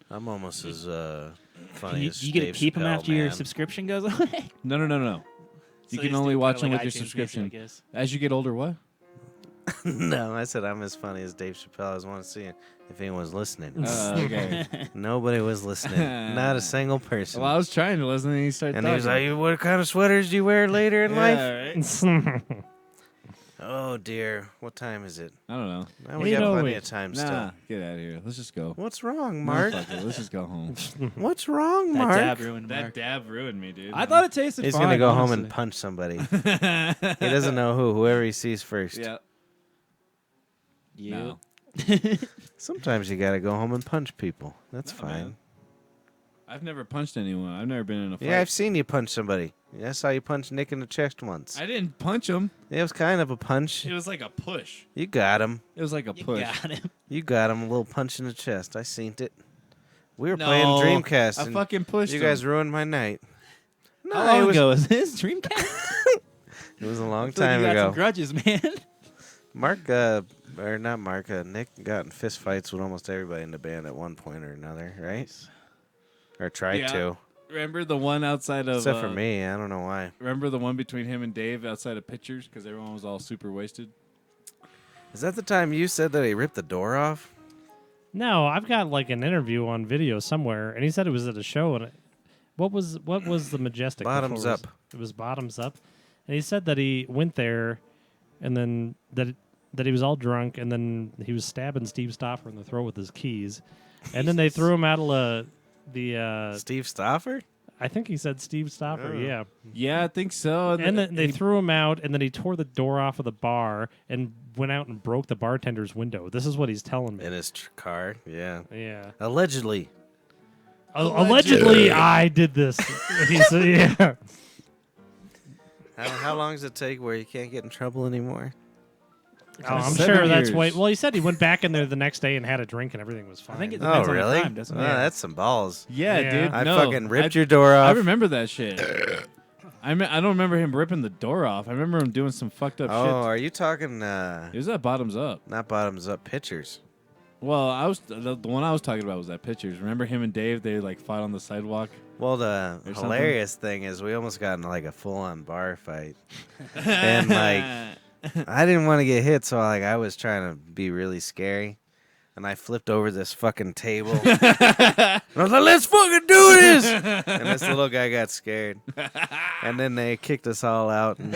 I'm almost as Can funny you, as you get to Dave keep them Chappelle, after your man. subscription goes away. No. You So can just only do watch them kinda with like your iTunes subscription. Music, I guess. As you get older, what? No, I said I'm as funny as Dave Chappelle. I just want to see if anyone's listening. Okay. Nobody was listening. Not a single person. Well, I was trying to listen, and he started And he was talking. like, "What kind of sweaters do you wear later in life?" Yeah, right? Oh dear, what time is it? I don't know. Now we You got know, plenty wait. of time Nah, still. get out of here. Let's just go. What's wrong, No, Mark? fuck it. Let's just go home. What's wrong, That Mark? dab ruined Mark. dab ruined me, dude. I thought it tasted He's fine. gonna go home honestly. and punch somebody. He doesn't know whoever he sees first. Yeah. Yeah. No. Sometimes you gotta go home and punch people. That's No, fine. man. I've never punched anyone. I've never been in a fight. Yeah, I've seen you punch somebody. I saw you punch Nick in the chest once. I didn't punch him. It was kind of a punch. It was like a push. You got him. It was like a You push. got him. You got him. A little punch in the chest. I seen it. We were No, playing Dreamcast. I and fucking pushed you him. guys ruined my night. No, How long it was, ago was this? Dreamcast? It was a long I feel like time you got ago. some grudges, man. Mark, or not Mark, Nick got in fist fights with almost everybody in the band at one point or another, right? Or tried Yeah. to. Remember the one outside of... Except for me. I don't know why. Remember the one between him and Dave outside of Pictures? Because everyone was all super wasted? Is that the time you said that he ripped the door off? No, I've got like an interview on video somewhere, and he said it was at a show. And what was the Majestic? Bottoms before? Up. It was Bottoms Up, and he said that he went there, and then that he was all drunk, and then he was stabbing Steve Stoffer in the throat with his keys, and then they threw him out of the. Steve Stoffer? I think he said Steve Stoffer. Oh. Yeah. Yeah, I think so. And then they threw him out, and then he tore the door off of the bar and went out and broke the bartender's window. This is what he's telling me. In his car? Yeah. Yeah. Allegedly. Allegedly, I did this. He said, yeah. How long does it take where you can't get in trouble anymore? Oh, I'm 7 sure that's years. why. Well, he said he went back in there the next day and had a drink, and everything was fine. I think it Oh, depends on the really? crime, doesn't it? Oh, Yeah. that's some balls. Yeah, Yeah. dude. I no. fucking ripped your door I off. remember that shit. I don't remember him ripping the door off. I remember him doing some fucked up Oh, shit. are you talking It was that Bottoms Up. not bottoms up pictures? Well, I was the one I was talking about was that Pictures. Remember him and Dave? They like fought on the sidewalk. Well, the Or something. hilarious thing is we almost got in like a full-on bar fight. And like I didn't want to get hit, so like I was trying to be really scary. And I flipped over this fucking table. And I was like, let's fucking do this. And this little guy got scared. And then they kicked us all out. And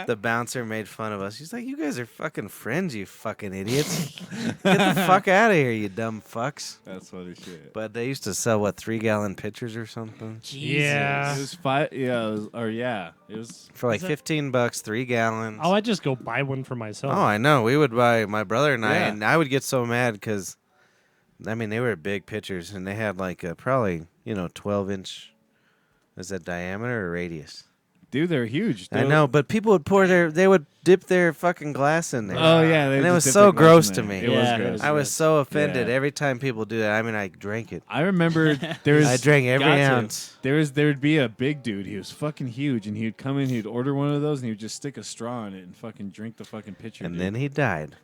the bouncer made fun of us. He's like, you guys are fucking friends, you fucking idiots. Get the fuck out of here, you dumb fucks. That's funny shit. But they used to sell, 3-gallon pitchers or something? Yeah. It was 5. Yeah, it was For like $15, 3 gallons. Oh, I'd just go buy one for myself. Oh, I know. We would buy, my brother and I, Yeah. and I would get so mad because, I mean, they were big pitchers, and they had like probably, 12-inch, is that diameter or radius? Dude, they're huge. I know, but people would they would dip their fucking glass in there. Oh yeah, they And it just was dip so their glass gross in to there. me. It Yeah, was it gross. was I was so offended Yeah. every time people do that. I mean, I drank it. I remember there was I drank every got to. ounce. There would be a big dude. He was fucking huge, and he'd come in. He'd order one of those, and he would just stick a straw in it and fucking drink the fucking pitcher. And dude. then he died.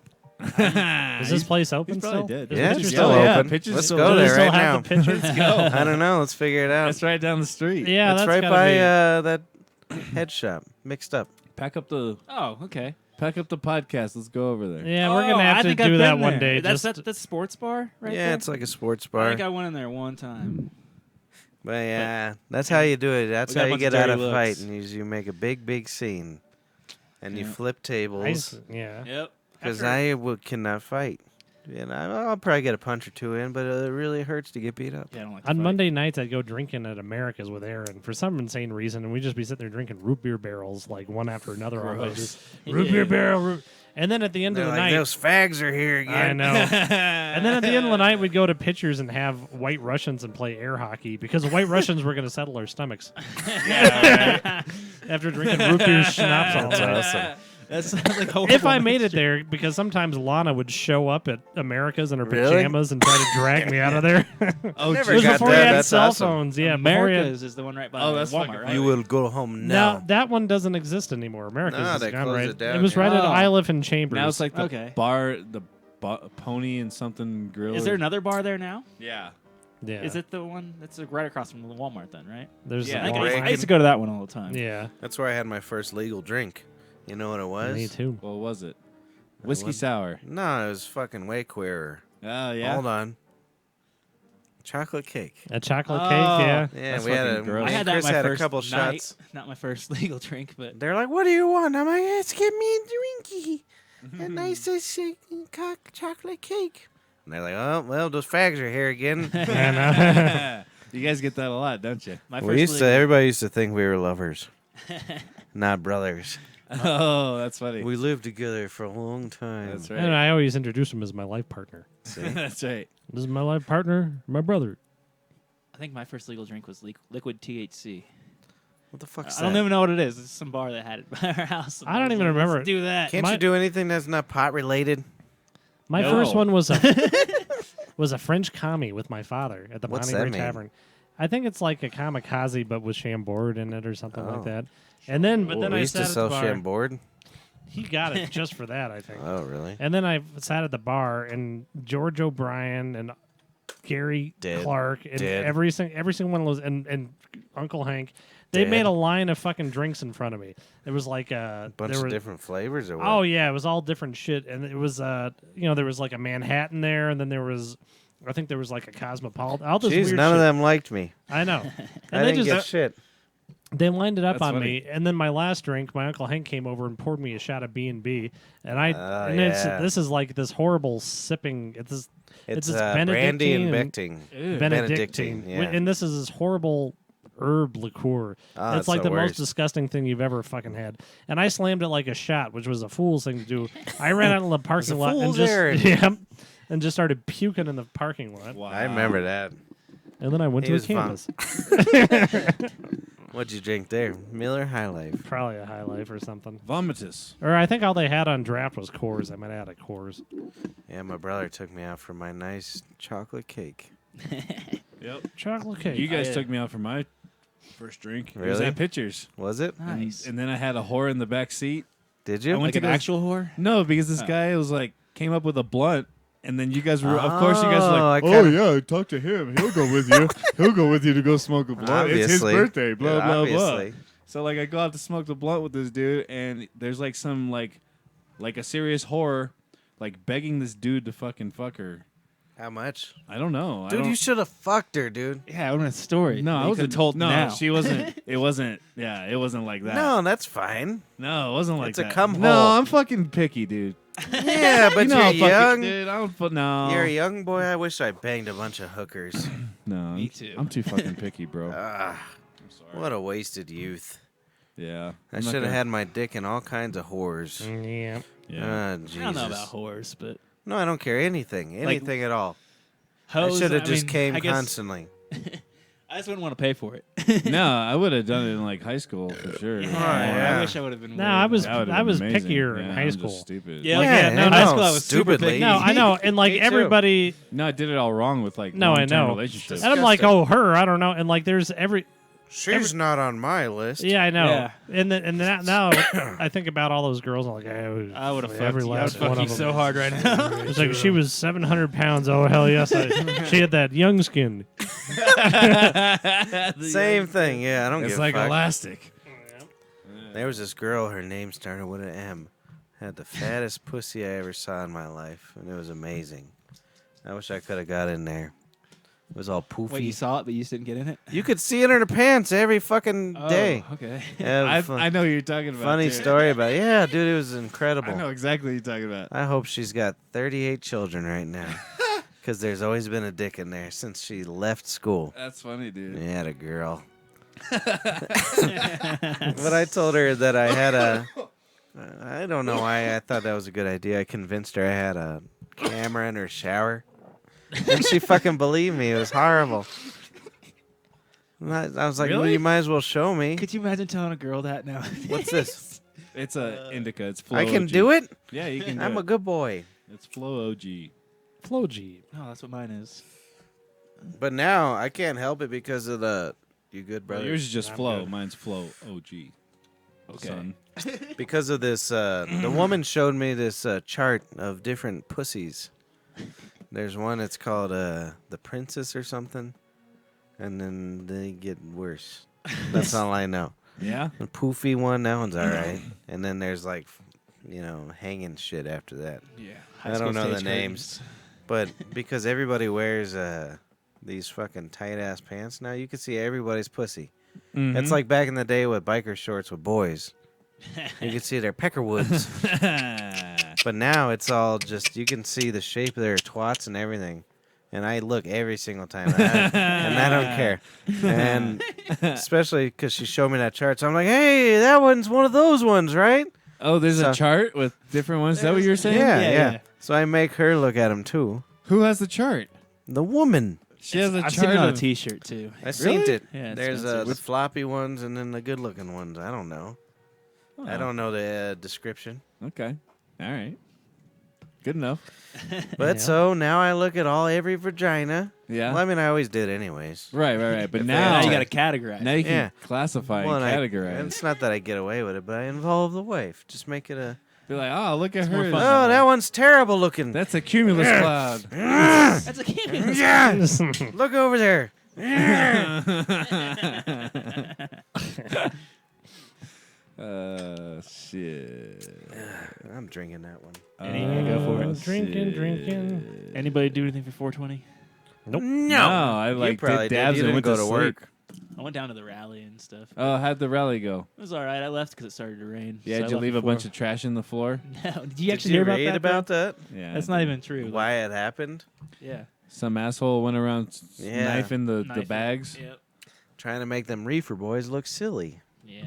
Is this place open he's probably still? dead. Is Yeah, the it's picture still yeah, open. pitchers Let's still go Do they there still right now. have the pictures? I don't know. Let's figure it out. That's right down the street. Yeah, That's that's right gotta by be. that head shop. Mixed up. Pack up the Okay. podcast. Let's go over there. Yeah, we're gonna Oh, I have to think I've do that been one there. day. That's just that's sports bar, right? Yeah, there? it's like a sports I bar. think I went in there one time. But yeah, that's how you do it. That's We got how a you bunch get of out dirty of fight, looks. and you make a big scene, and you Yeah. flip tables. Yeah. Yep. Because After- cannot fight. And I'll probably get a punch or two in, but it really hurts to get beat up. Yeah, I don't like to On fight. Monday nights, I'd go drinking at America's with Aaron for some insane reason, and we'd just be sitting there drinking root beer barrels, like one after another. Always. Root beer barrel. And then at the end They're of the like, night, those fags are here again. I know. And then at the end of the night, we'd go to Pitchers and have White Russians and play air hockey because the White Russians were going to settle our stomachs after drinking root beer schnapps all That's night. awesome. That sounds like horrible. If I made it there, because sometimes Lana would show up at America's in her Really? pajamas and try to drag me out of there. Oh, Never It was got before that. he had That's cell awesome. phones. Yeah, before he had- America's is the one right by Oh, that's Walmart, fucking right? You will go home No, now. that one doesn't exist anymore. America's No, is they gone, closed right? it down, It was yeah. right at Oh. Iliff and Chambers. now it's like the Okay. bar, the pony and something grill. Is there another bar there now? Yeah. yeah. Is it the one that's right across from the Walmart then, right? There's Yeah, a I think long Reagan. I used to go to that one all the time. Yeah, That's where I had my first legal drink. You know what it was? me too. What was it? Whiskey was- sour. No, it was fucking way queerer. Oh yeah. Hold on. Chocolate cake. A chocolate Oh. cake, yeah. Yeah, That's we had fucking gross. I me had and that Chris my had first a couple night. shots. Not my first legal drink, but They're like, "What do you want?" I'm like, "Let's get me a drinky, a nice chocolate cake." And they're like, "Oh, well, those fags are here again." And, You guys get that a lot, don't you? my we first used to. legal- Everybody used to think we were lovers, not brothers. Oh, that's funny. We lived together for a long time. That's and right. I always introduce him as my life partner. See? That's right. This is my life partner, my brother. I think my first legal drink was liquid THC. What the fuck's I don't that? even know what it is. It's some bar that had it by our house. I don't was even like, remember Let's it. do that. Can't My- you do anything that's not pot related? My No. first one was a French commie with my father at the What's Bonnie that Gray mean? Tavern. I think it's like a kamikaze, but with Chambord in it or something like Oh. that. And then, but then we I used sat to at sell the bar. Chambord. He got it just for that, I think. Oh, really? And then I sat at the bar, and George O'Brien and Gary Dead. Clark and Dead. every single one of those, and Uncle Hank, they Dead. made a line of fucking drinks in front of me. There was like A bunch there of were, different flavors, or what? Oh yeah, it was all different shit, and it was there was like a Manhattan there, and then there was. I think there was like a Cosmopolitan. All this Jeez, weird none shit. of them liked me. I know. And I they didn't just get shit. they lined it up That's on funny. me, and then my last drink, my Uncle Hank came over and poured me a shot of B&B, and Oh, yeah. this is like this horrible sipping. It's It's this brandy and Benedictine Becting. Ew. Benedictine, yeah. and this is this horrible herb liqueur. Oh, It's like the the most worst. disgusting thing you've ever fucking had. And I slammed it like a shot, which was a fool's thing to do. I ran out of the parking a lot and fool's just errand. yeah, and just started puking in the parking lot. Wow. I remember that. And then I went He to a was fun. campus. What'd you drink there? Miller High Life. Probably a High Life or something. Vomitus. Or I think all they had on draft was Coors. I might add a Coors. Yeah, my brother took me out for my nice chocolate cake. Yep. Chocolate cake. You guys yeah. took me out for my first drink. It was Really? at Pictures. Was it? Nice. And then I had a whore in the back seat. Did I you? went Like to an go- actual whore? No, because this Oh. guy was like came up with a blunt, and then you guys were, of course, you guys were Oh, like, I "Oh kinda- yeah, talk to him. He'll go with you. He'll go with you to go smoke a blunt. It's his Obviously. birthday." Blah Yeah, blah obviously. blah. So like, I go out to smoke the blunt with this dude, and there's like some like a serious whore, like begging this dude to fucking fuck her. How much? I don't know. Dude, you should have fucked her, dude. Yeah, I want a story. No, that I you wasn't could've told No, now. she wasn't. It wasn't. Yeah, it wasn't like that. No, that's fine. No, it wasn't like It's a that. cum No, hole. I'm fucking picky, dude. Yeah, but You know how you're fucking- young. dude. I don't. No, You're a young boy. I wish I banged a bunch of hookers. No, Me too. I'm too fucking picky, bro. Ah, I'm sorry. what a wasted youth. Yeah, I I'm not should have gonna- had my dick in all kinds of whores. Yeah. Yeah. Ah, Jesus. I don't know about whores, but No, I don't care anything. Anything at all. hoes. I should have just mean, came I guess- constantly. I just wouldn't want to pay for it. No, I would have done it in like high school for sure. Yeah, yeah. I wish I would have been. No, way I was more. That would've I been was amazing. pickier in Yeah, high I'm school. just stupid. Yeah, Like, Yeah, no, I no, high know, school I was super stupidly. picky. No, I know, and like Me too. everybody. No, I did it all wrong with like No, I long-term know. relationships. And I'm like, Disgusting. oh, her, I don't know, and like there's every. She's not on my list. Yeah, I know. Yeah. And now I think about all those girls. I'm like, I would have every fucked you. I would last fuck one you of them. so hard right now. It's like she was 700 pounds. Oh hell yes, she had that young skin. Same thing. Yeah, I don't It's give like a fuck. elastic. There was this girl. Her name started with an M. Had the fattest pussy I ever saw in my life, and it was amazing. I wish I could have got in there. It was all poofy. Wait, you saw it, but you just didn't get in it? You could see it in her pants every fucking day. Oh, okay. Yeah, I know what you're talking about. funny too. story about. Yeah, dude, it was I incredible. know exactly what you're talking about. I hope she's got 38 children right now, because there's always been a dick in there since she left school. That's funny, dude. Yeah, the girl. But I told her that I had a. I don't know why I thought that was a good idea. I convinced her I had a camera in her shower, and she fucking believed me. It was horrible. And I was like, well, Really? you might as well show me. Could you imagine telling a girl that now? What's this? It's a indica. It's flow. I can OG. do it. Yeah, you can. I'm do a good boy. It's flow OG. Flow G. No, that's what mine is. But now I can't help it because of the. You good, Well, brother? yours is just I'm flow. good. Mine's flow OG. Okay. Son. Because of this, the woman showed me this chart of different pussies. There's one that's called the Princess or something, and then they get worse. That's all I know. Yeah. The poofy one, that one's all right. And then there's like, hanging shit after that. Yeah. I don't know the names. But because everybody wears these fucking tight ass pants now, you can see everybody's pussy. Mm-hmm. It's like back in the day with biker shorts with boys. You can see their peckerwoods. But now it's all just, you can see the shape of their twats and everything. And I look every single time. And I don't care. And especially because she showed me that chart. So I'm like, hey, that one's one of those ones, right? Oh, there's So- a chart with different ones. Is that what you're saying? Yeah, Yeah, yeah, yeah. So I make her look at them too. Who has the chart? The woman. She has a I've chart seen it on a of- T-shirt too. I seen it. Yeah, it's There's expensive. the floppy ones and then the good looking ones. I don't know. I Oh, don't know the description. Okay. All right. Good enough. But so now I look at every vagina. Yeah. Well, I mean, I always did anyways. Right. But If now, Now you Yeah. got to categorize. now you can Yeah. classify Well, and and categorize. it's not that I get away with it, but I involve the wife. Just make it a. Be like, oh, look at more her. fun. Oh, that one's terrible looking. That's a cumulus cloud. That's a cumulus. Yeah, look over there. Shit. I'm drinking that one. Any- go for it. Drinking. Anybody do anything for 420? Nope. No, I like probably did did. dabs You and didn't went go to sleep. work. I went down to the rally and stuff. Oh, how'd the rally go? It was all right. I left because it started to rain. Yeah, so did I you left leave a before. bunch of trash in the floor? No, did you Did actually you hear about read that? about though? that? Yeah. That's not even true. like- Why it happened? Yeah. Some asshole went around Yeah. knifing the Knifing. bags. Yep. Trying to make them reefer boys look silly. Yeah.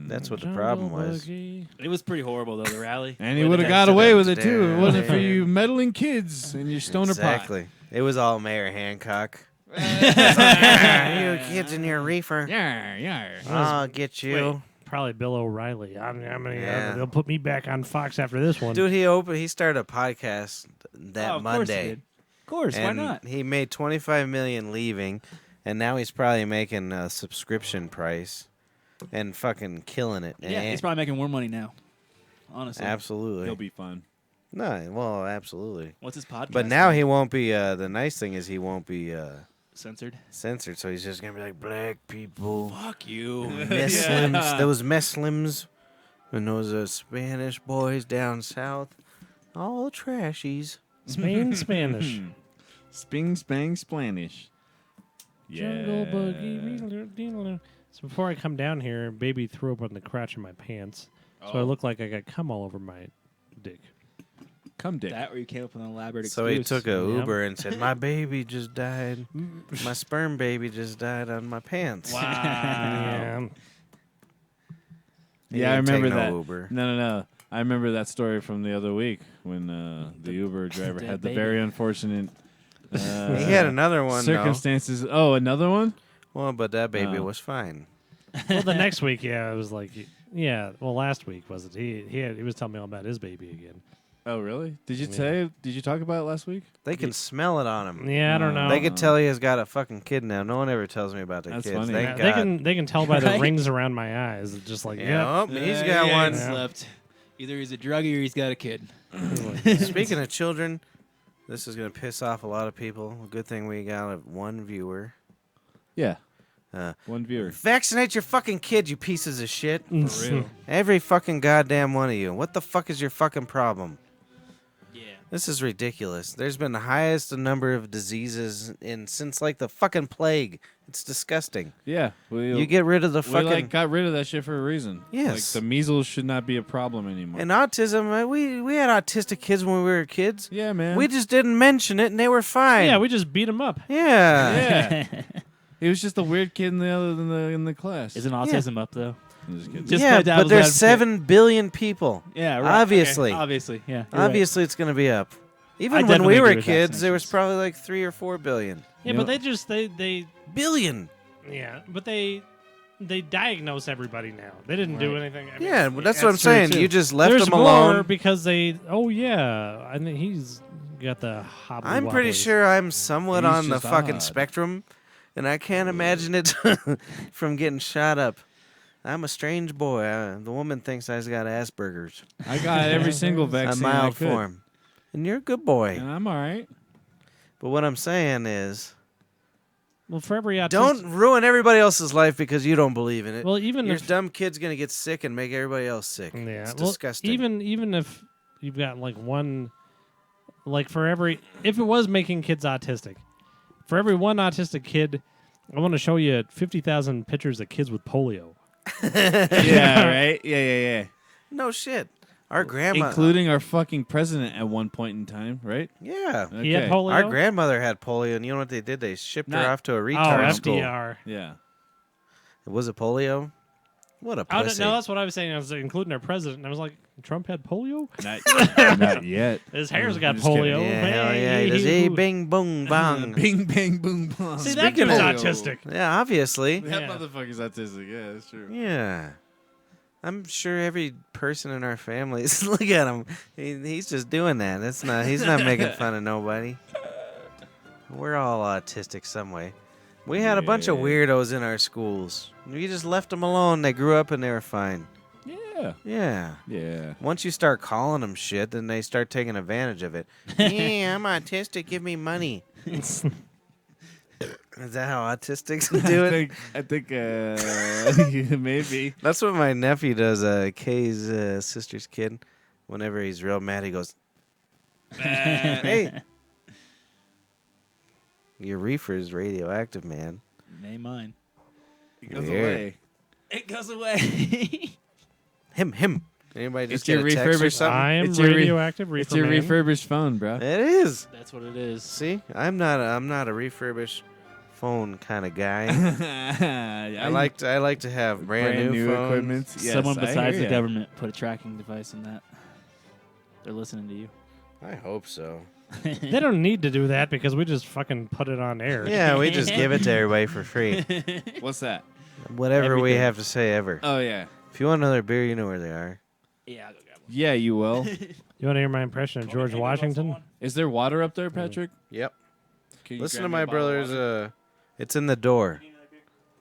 That's what the problem was. It was pretty horrible though. The rally. And he Where would they have had got to- away with it too. It Damn. wasn't for you meddling kids and your stoner Exactly. It was all Mayor Hancock. pot. You kids in your reefer. Yar, yar. I'll get you. Probably Bill O'Reilly. Yeah. They'll put me back on Fox after this one. Dude, he started a podcast that Oh, of course he Monday. did. Of course. Why And not? he made 25 million leaving, and now he's probably making a subscription price and fucking killing it. Yeah, Eh, he's probably making more money now. Honestly. absolutely. He'll be fun. No, well, absolutely. What's his podcast? But now he won't be. The nice thing is he won't be censored. censored, so he's just gonna be like black people, Fuck you. Muslims, those Muslims, and those Spanish boys down south, all trashies. Spain Spanish. Sping, spang, splanish. Jungle buggy. So before I come down here, baby threw up on the crotch of my pants. So I look like I got cum all over my dick. Cum dick. That where you came up with an elaborate So excuse. he took a Yep. Uber and said, "My baby just died. My sperm baby just died on my pants." Yeah. He Yeah, I didn't take remember no that. Uber. No. I remember that story from the other week when the Uber driver dead had the baby. very unfortunate He had another one, though. circumstances. Oh, another one? Well, but that baby Oh. was fine. Well, the next week, yeah, it was like, yeah. Well, last week was it? He was telling me all about his baby again. Oh, really? Did you Yeah. say? Did you talk about it last week? They can smell it on him. Yeah, I don't know. They could tell he has got a fucking kid now. No one ever tells me about their That's kids. funny. Thank Yeah, God. they can tell by the Right? rings around my eyes. It's just like, Yeah, yeah. oh, he's got one. Yeah. Slept. Either he's a druggie or he's got a kid. Speaking of children, this is going to piss off a lot of people. Good thing we got one viewer. Yeah. Uh, One viewer. Vaccinate your fucking kid, you pieces of shit. For real. Every fucking goddamn one of you. What the fuck is your fucking problem? Yeah. This is ridiculous. There's been the highest number of diseases since like the fucking plague. It's disgusting. Yeah. You get rid of the we fucking got rid of that shit for a reason. Yes. Like the measles should not be a problem anymore. and autism. We had autistic kids when we were kids. yeah, man. We just didn't mention it, and they were fine. Yeah, we just beat him up. yeah. Yeah. He was just a weird kid in the class. Isn't autism up though? I'm just kidding. Just yeah, my dad but was there's advocate. 7 billion people. Yeah, right. Obviously. Okay. Obviously, yeah. you're right. Obviously, it's going to be up. I Even when definitely we were agree with kids, there was vaccinations. probably like 3 or 4 billion. Yeah, You but know- they Billion. yeah, but they diagnose everybody now. They didn't do Right. anything. I mean, Yeah, but that's what I'm That's true, saying. too. You just left there's them more alone. because they. Oh yeah, I think he's got the hobbly. I'm pretty wobblies. sure I'm somewhat He's on the just fucking odd. spectrum, and I can't imagine it from getting shot up. I'm a strange boy. The woman thinks I've got Asperger's. I got every single A vaccine I mild could. form. And you're a good boy. And I'm all right. But what I'm saying is, Well, for every autistic, don't ruin everybody else's life because you don't believe in it. Well, even Your if dumb kid's going to get sick and make everybody else sick. yeah, It's well, disgusting. even if you've got like one, like for every if it was making kids autistic, for every one autistic kid, I want to show you 50,000 pictures of kids with polio. Yeah, right? Yeah. No shit. Our grandma. Including our fucking president at one point in time, right? Yeah. He had Okay. polio. Our grandmother had polio, and you know what they did? They shipped her Not- off to a Oh, retard school. FDR. Yeah. Was it polio? What a Oh, pussy. no, that's what I was saying. I was including our president. And I was like, Trump had polio? Not yet. His hair's got I'm just kidding. polio. Yeah, hell Hey, yeah. He does. hee, Hey, hoo. bing, boom, bong. Bing, bang, boom, bong. See, that Speaking dude's of- autistic. Yeah, obviously. That Yeah. motherfucker's autistic. Yeah, that's true. Yeah. I'm sure every person in our family is look at him. He's just doing that. That's not. He's not making fun of nobody. We're all autistic some way. We had a bunch of Yeah. weirdos in our schools. We just left them alone. They grew up and they were fine. Yeah. Yeah. Yeah. Once you start calling them shit, then they start taking advantage of it. Yeah, I'm autistic. Give me money. Is that how autistics do it? I think maybe. That's what my nephew does. Kay's sister's kid. Whenever he's real mad, he goes, "Hey, your reefer is radioactive, man." Name mine. It goes Weird. away. It goes away. Him. Anybody just It's your get a text or refurbished- something? I am It's your radioactive It's reefer your man. refurbished phone, bro. It is. That's what it is. See, I'm not a refurbished phone kind of guy. I like to have brand new phones. equipment. Yes, Someone I besides hear the ya. government put a tracking device in that. They're listening to you. I hope so. They don't need to do that because we just fucking put it on air. Yeah, we just give it to everybody for free. What's that? Whatever we Everything. have to say ever. Oh yeah. If you want another beer, you know where they are. Yeah, I'll go grab one. Yeah, you will. You want to hear my impression of George Washington? Is there water up there, Patrick? Yep. Can you Listen grab to me a my bottle of brother's. water? It's in the door.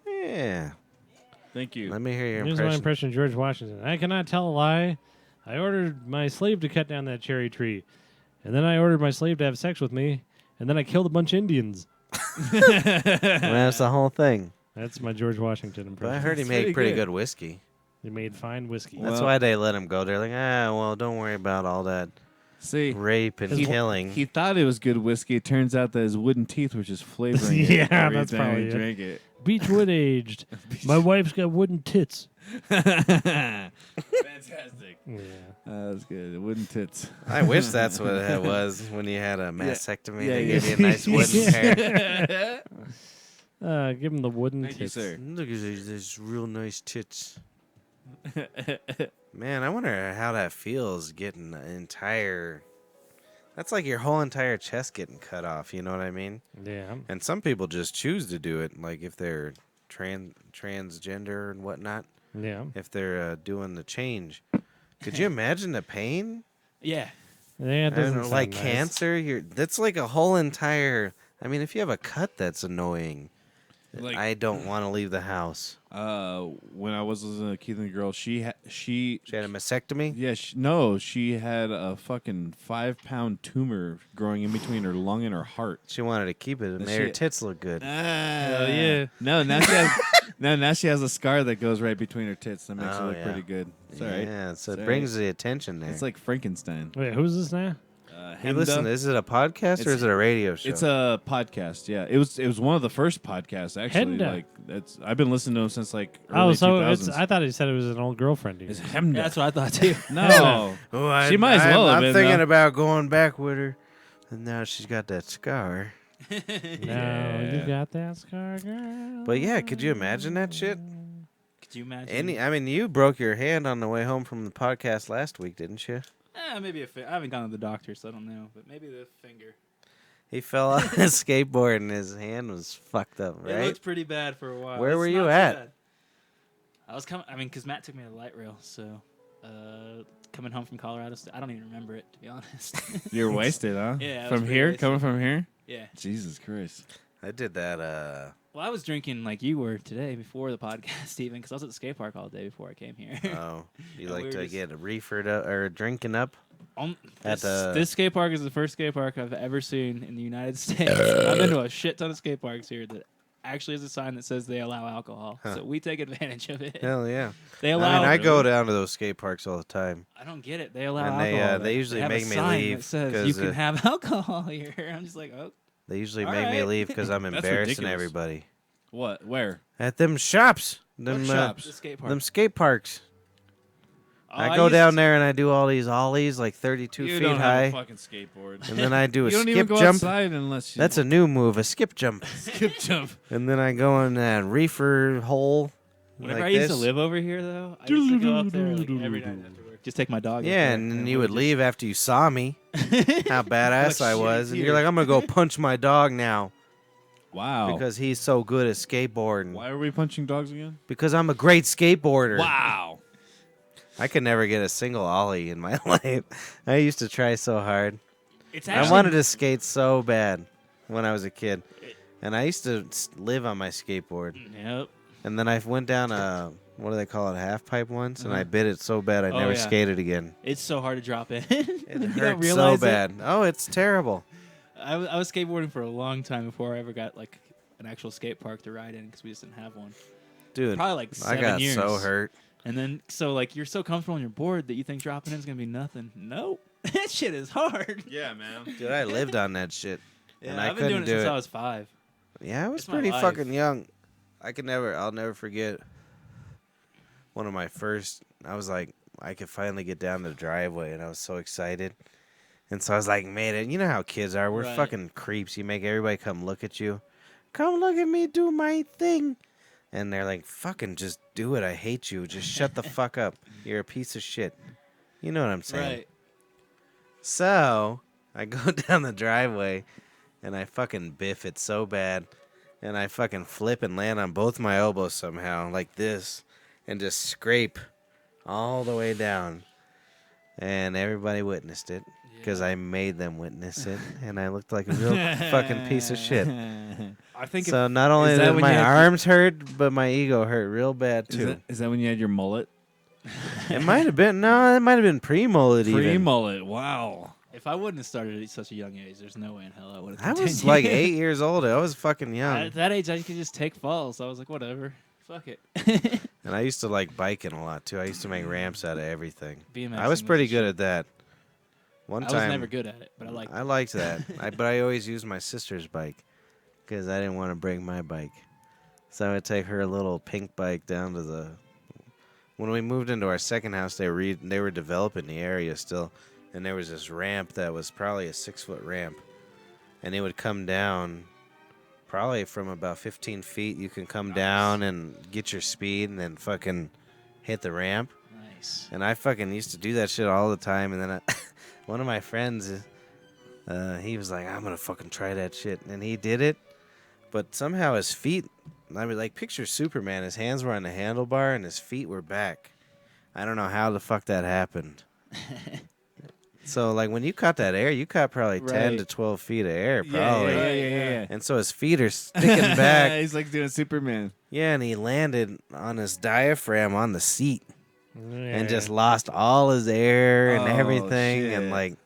Yeah. Thank you. Let me hear your Here's my impression. impression of George Washington. I cannot tell a lie. I ordered my slave to cut down that cherry tree. And then I ordered my slave to have sex with me. And then I killed a bunch of Indians. That's the whole thing. That's my George Washington But impression. I heard he That's made pretty pretty good. good whiskey. They made fine whiskey. Well- That's why they let him go. They're like, well, don't worry about all that See, rape and killing. he thought it was good whiskey. It turns out that his wooden teeth were just flavoring it. Yeah, every that's time probably he it. drank it. Beechwood aged. My wife's got wooden tits. Fantastic. Yeah. That was good. Wooden tits. I wish that's what it was when you had a mastectomy. Yeah, They yeah. gave you a nice wooden pair. Give him the wooden Thank you, tits. sir. Look at these real nice tits. Man, I wonder how that feels getting an entire. That's like your whole entire chest getting cut off. You know what I mean? Yeah. And some people just choose to do it, like if they're transgender and whatnot. Yeah. If they're doing the change, could you imagine the pain? Yeah. Yeah, it I doesn't don't know, sound like nice. cancer. That's like a whole entire. I mean, if you have a cut, that's annoying. Like- I don't want to leave the house. When I was listening to Keith and the Girl, she She had a mastectomy. yeah, she had a fucking 5-pound tumor growing in between her lung and her heart. She wanted to keep it, and That made her shit- tits look good. Hell yeah. No, now she has now she has a scar that goes right between her tits. That makes Oh, her look yeah. pretty good. It's all right. Yeah, so It's it all brings the attention there. It's like Frankenstein. Wait, who's this now? Hey, listen, is it a podcast or is it a radio show? It's a podcast. Yeah, it was one of the first podcasts actually. Hemda. Like that's I've been listening to them since like early Oh, so 2000s. I thought he said it was an old girlfriend. It's Of yours. Hemda. Yeah, that's what I thought too. No. Oh, She might as well have I'm been, thinking though. about going back with her, and now she's got that scar. No, you got that scar, girl. But yeah, could you imagine that shit? Could you imagine? I mean, you broke your hand on the way home from the podcast last week, didn't you? Maybe I haven't gone to the doctor, so I don't know. But maybe the finger. He fell off his skateboard and his hand was fucked up, It right? looked pretty bad for a while. Where It's were not you too at? bad. I was coming. I mean, because Matt took me to the light rail, so coming home from Colorado. I don't even remember it, to be honest. You're wasted, huh? Yeah, I was From pretty here, wasted. coming from here. Yeah. Jesus Christ. I did that. Well, I was drinking like you were today before the podcast, even because I was at the skate park all day before I came here. Oh, you And like we were to just- get reefered up or drinking up? At This skate park is the first skate park I've ever seen in the United States. I've been to a shit ton of skate parks here that actually has a sign that says they allow alcohol, Huh. so we take advantage of it. Hell yeah! They I allow. mean, I go down to those skate parks all the time. I don't get it. They allow And they, alcohol. they usually have make a me sign leave that says 'cause, you can have alcohol here. I'm just like, oh, They usually All make me right. leave because I'm That's embarrassing ridiculous. everybody What? Where? at them shops. Them What shops? the skate park. them skate parks. Oh, I go used down to- there and I do all these ollies like 32 You feet don't high, have a fucking skateboard. and then I do a You don't even skip go jump. outside unless you That's a new move, a skip jump. skip jump. And then I go in that reefer hole. Whenever like I used to this. live over here, though, I used to go up there like, every night after work. Just take my dog. up Yeah, there, and then we you would just- leave after you saw me, how badass Like, I shit, was, and here. you're like, I'm gonna go punch my dog now Wow. because he's so good at skateboarding. Why are we punching dogs again? Because I'm a great skateboarder. Wow. I could never get a single ollie in my life. I used to try so hard. It's I actually wanted to skate so bad when I was a kid, and I used to live on my skateboard. Yep. And then I went down a what do they call it, half pipe once, and I bit it so bad I Oh, never yeah. skated again. It's so hard to drop in. It You don't hurt so realize it. bad. Oh, it's terrible. I was skateboarding for a long time before I ever got like an actual skate park to ride in because we just didn't have one. Dude, Probably like I 7 got years. so hurt. And then so like you're so comfortable on your board that you think dropping in is gonna be nothing. Nope. That shit is hard. Yeah, man. Dude, I lived on that shit. Yeah, And I I've been doing couldn't it do since it. I was 5. Yeah, I was It's my pretty life. fucking young. I'll never forget one of my first, I was like, I could finally get down the driveway, and I was so excited. And so I was like, man, and you know how kids are. We're Right. fucking creeps. You make everybody come look at you. Come look at me do my thing. And they're like, fucking just do it. I hate you. Just shut the fuck up. You're a piece of shit. You know what I'm saying? Right. So I go down the driveway and I fucking biff it so bad. And I fucking flip and land on both my elbows somehow, like this, and just scrape all the way down. And everybody witnessed it because I made them witness it. And I looked like a real fucking piece of shit. I think So not only is that did when my you had to- arms hurt, but my ego hurt real bad too. Is that when you had your mullet? It might have been, no, it might have been pre-mullet even. Pre-mullet. Wow. if I wouldn't have started at such a young age, there's no way in hell I would I have. was like 8 years old. I was fucking young. At that age, I could just take falls. I was like, whatever, fuck it. And I used to like biking a lot too. I used to make ramps out of everything. BMXing I was pretty the good shit. at that. One I time, was never good at it, but I liked I liked that. But I always used my sister's bike because I didn't want to break my bike. So I would take her little pink bike down to the. When we moved into our second house, they were developing the area still, and there was this ramp that was probably a 6-foot ramp, and it would come down. Probably from about 15 feet, you can come down and get your speed, and then fucking hit the ramp. Nice. And I fucking used to do that shit all the time. And then one of my friends, he was like, I'm going to fucking try that shit. And he did it. But somehow his feet, I mean, like, picture Superman. His hands were on the handlebar and his feet were back. I don't know how the fuck that happened. So, like, when you caught that air, you caught probably 10 Right. to 12 feet of air, probably. Yeah. And so his feet are sticking back. He's like doing Superman. Yeah, and he landed on his diaphragm on the seat. Yeah. And just lost all his air and Oh, everything, shit. and like,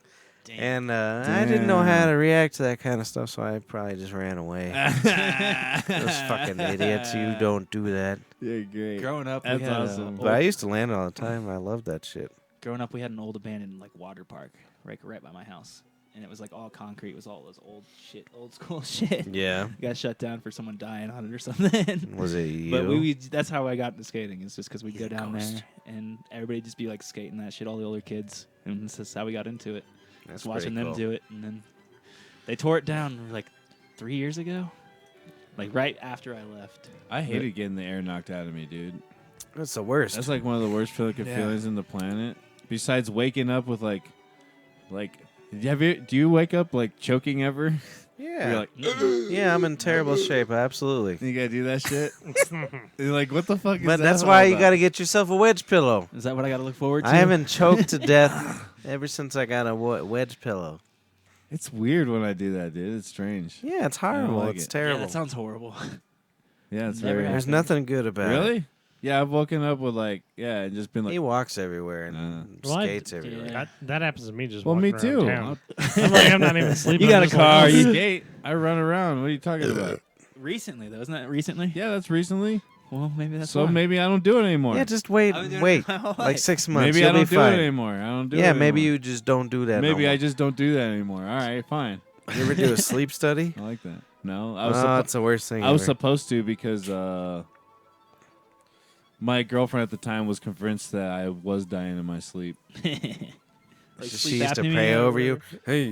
Damn. and I didn't know how Damn. to react to that kind of stuff, so I probably just ran away. Those fucking idiots! You don't do that. You're great. Growing up, That's we had awesome. But I used to land all the time. I loved that shit. Growing up, we had an old abandoned like water park right by my house, and it was like all concrete. It was all those old school shit. Yeah. It got shut down for someone dying on it or something. Was it you? But that's how I got into skating. It's just because we'd You go down ghost. there and everybody just be like skating that shit, all the older kids. And this is how we got into it. That's Just watching pretty them cool. do it. And then they tore it down like 3 years ago. Like right after I left. I hated getting the air knocked out of me, dude. That's the worst. That's like one of the worst fucking Yeah. feelings in the planet. Besides waking up with like, do you wake up like choking ever? yeah. You're like, Yeah, I'm in terrible shape. Absolutely. you gotta do that shit. You're like, what the fuck is But that that's all why you about? got to get yourself a wedge pillow. Is that what I got to look forward to? I haven't choked to death ever since I got a wedge pillow. It's weird when I do that, dude. It's strange. Yeah, it's horrible. like It's it. Yeah, terrible. that sounds horrible. Yeah, it's Never very. had- There's nothing good about it. Really? Yeah, I've woken up with like, and just been like, He walks everywhere and Well, I- skates everywhere. Yeah. That happens to me just well, me walking around too. town. I'm like, I'm not even sleeping. You got I'm a just like, car, oh, I you- skate. I run around. What are you talking about? Recently, though. Isn't that recently? Yeah, that's recently. Well, maybe that's So why. maybe I don't do it anymore. Yeah, just wait, I've been doing wait. it my whole Like life. 6 months. maybe I You'll don't be do it fine. anymore. I don't do it Yeah, maybe anymore. you just don't do that. Maybe no I more. just don't do that anymore. All right, fine. You ever do a sleep study? I like that. No, I Oh, was. that's the worst thing. I was ever. supposed to because my girlfriend at the time was convinced that I was dying in my sleep. Like she sleep used to apnea pray or over you. whatever. Hey,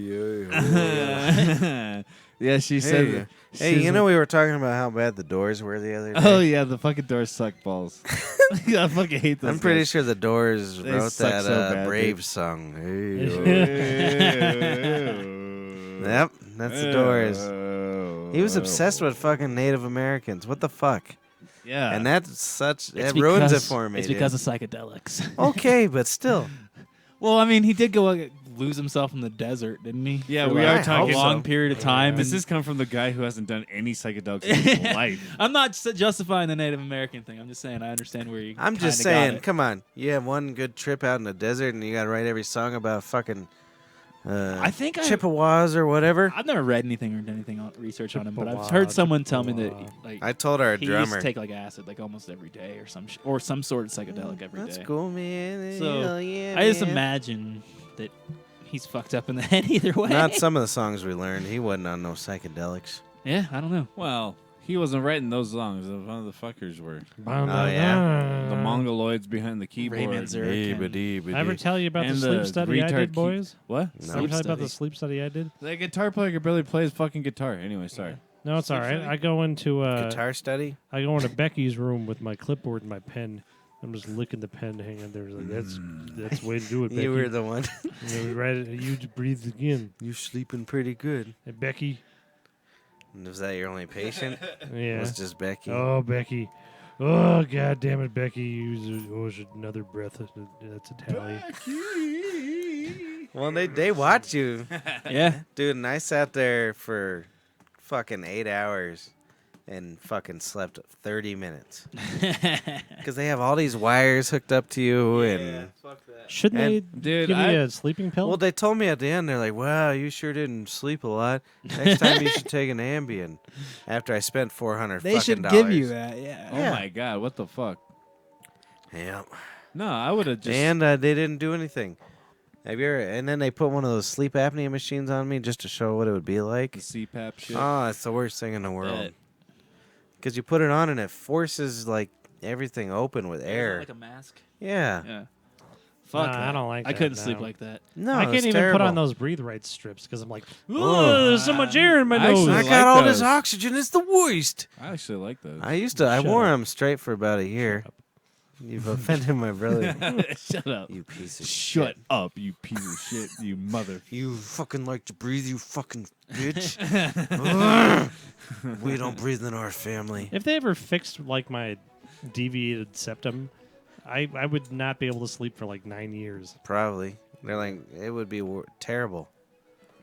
Yeah, she said. hey, that. hey, She's you know like, we were talking about how bad the Doors were the other day. Oh yeah, the fucking Doors suck balls. I fucking hate those. I'm pretty guys. sure the Doors They wrote suck that so bad, Brave dude. song. Hey, Yep, yep, that's the Doors. He was obsessed with fucking Native Americans. What the fuck? Yeah, And that's such. It's It ruins it because- for me. It's dude. because of psychedelics. Okay, but still. Well, I mean, he did go lose himself in the desert, didn't he? Yeah, For we like are a talking- long so. period of time. This and has come from the guy who hasn't done any psychedelics in his life. I'm not justifying the Native American thing. I'm just saying I understand where you. I'm just kinda got saying, it. come on. You have one good trip out in the desert and you got to write every song about fucking I think Chippewas or whatever. I've never read anything or done anything on research on him, but I've heard someone tell me that Chippewa. like I told our he used drummer. to take like acid like almost every day or some sort of psychedelic every day. That's cool, man. So, Hell yeah, I just man. imagine that he's fucked up in the head either way. Not some of the songs we learned. He wasn't on no psychedelics. Yeah, I don't know. Well, he wasn't writing those songs. One of the fuckers were yeah? the Mongoloids behind the keyboard. Raymond Zurich. I ever tell you about the And sleep the study I retard did, key- boys? What? No. Ever tell you about study. the sleep study I did? The guitar player could barely play his fucking guitar. Anyway, sorry. No, it's all right. study? I go into Guitar study? I go into Becky's room with my clipboard and my pen. I'm just licking the pen hanging there. Like that's the way to do it, Becky. You were the one. You know, right, you breathe again. You're sleeping pretty good. Hey, Becky. Was that your only patient? Yeah. It was just Becky. Oh, Becky. Oh, God damn it, Becky. It's another breath. That's a tally. Well, they watch you. Yeah. Dude, and I sat there for fucking 8 hours and fucking slept 30 minutes. Because they have all these wires hooked up to you. And Shouldn't And- they Dude, give me a sleeping pill? well, they told me at the end, they're like, wow, you sure didn't sleep a lot. Next time you should take an Ambien. After I spent $400 They should fucking give you dollars. that. Yeah. Oh my god, what the fuck? Yeah. No, I would have just. And they didn't do anything. Have you ever? And then they put one of those sleep apnea machines on me just to show what it would be like. The CPAP shit. Oh, it's the worst thing in the world. Because you put it on and it forces like everything open with air. Like a mask. Yeah. Yeah. Fuck. Nah, I that. don't like I that, couldn't sleep no. like that. No, I it's can't even terrible. put on those breathe right strips because I'm like, Oh. there's so much air in my I nose. actually I like got all this those. oxygen. It's the worst. I actually like those. I wore up. them straight for about a year. You've offended my brother. Shut up. You piece of Shut shit. up, you piece of shit, you mother. You fucking like to breathe, you fucking bitch. We don't breathe in our family. If they ever fixed like my deviated septum, I would not be able to sleep for like 9 years. Probably. They're like, it would be terrible.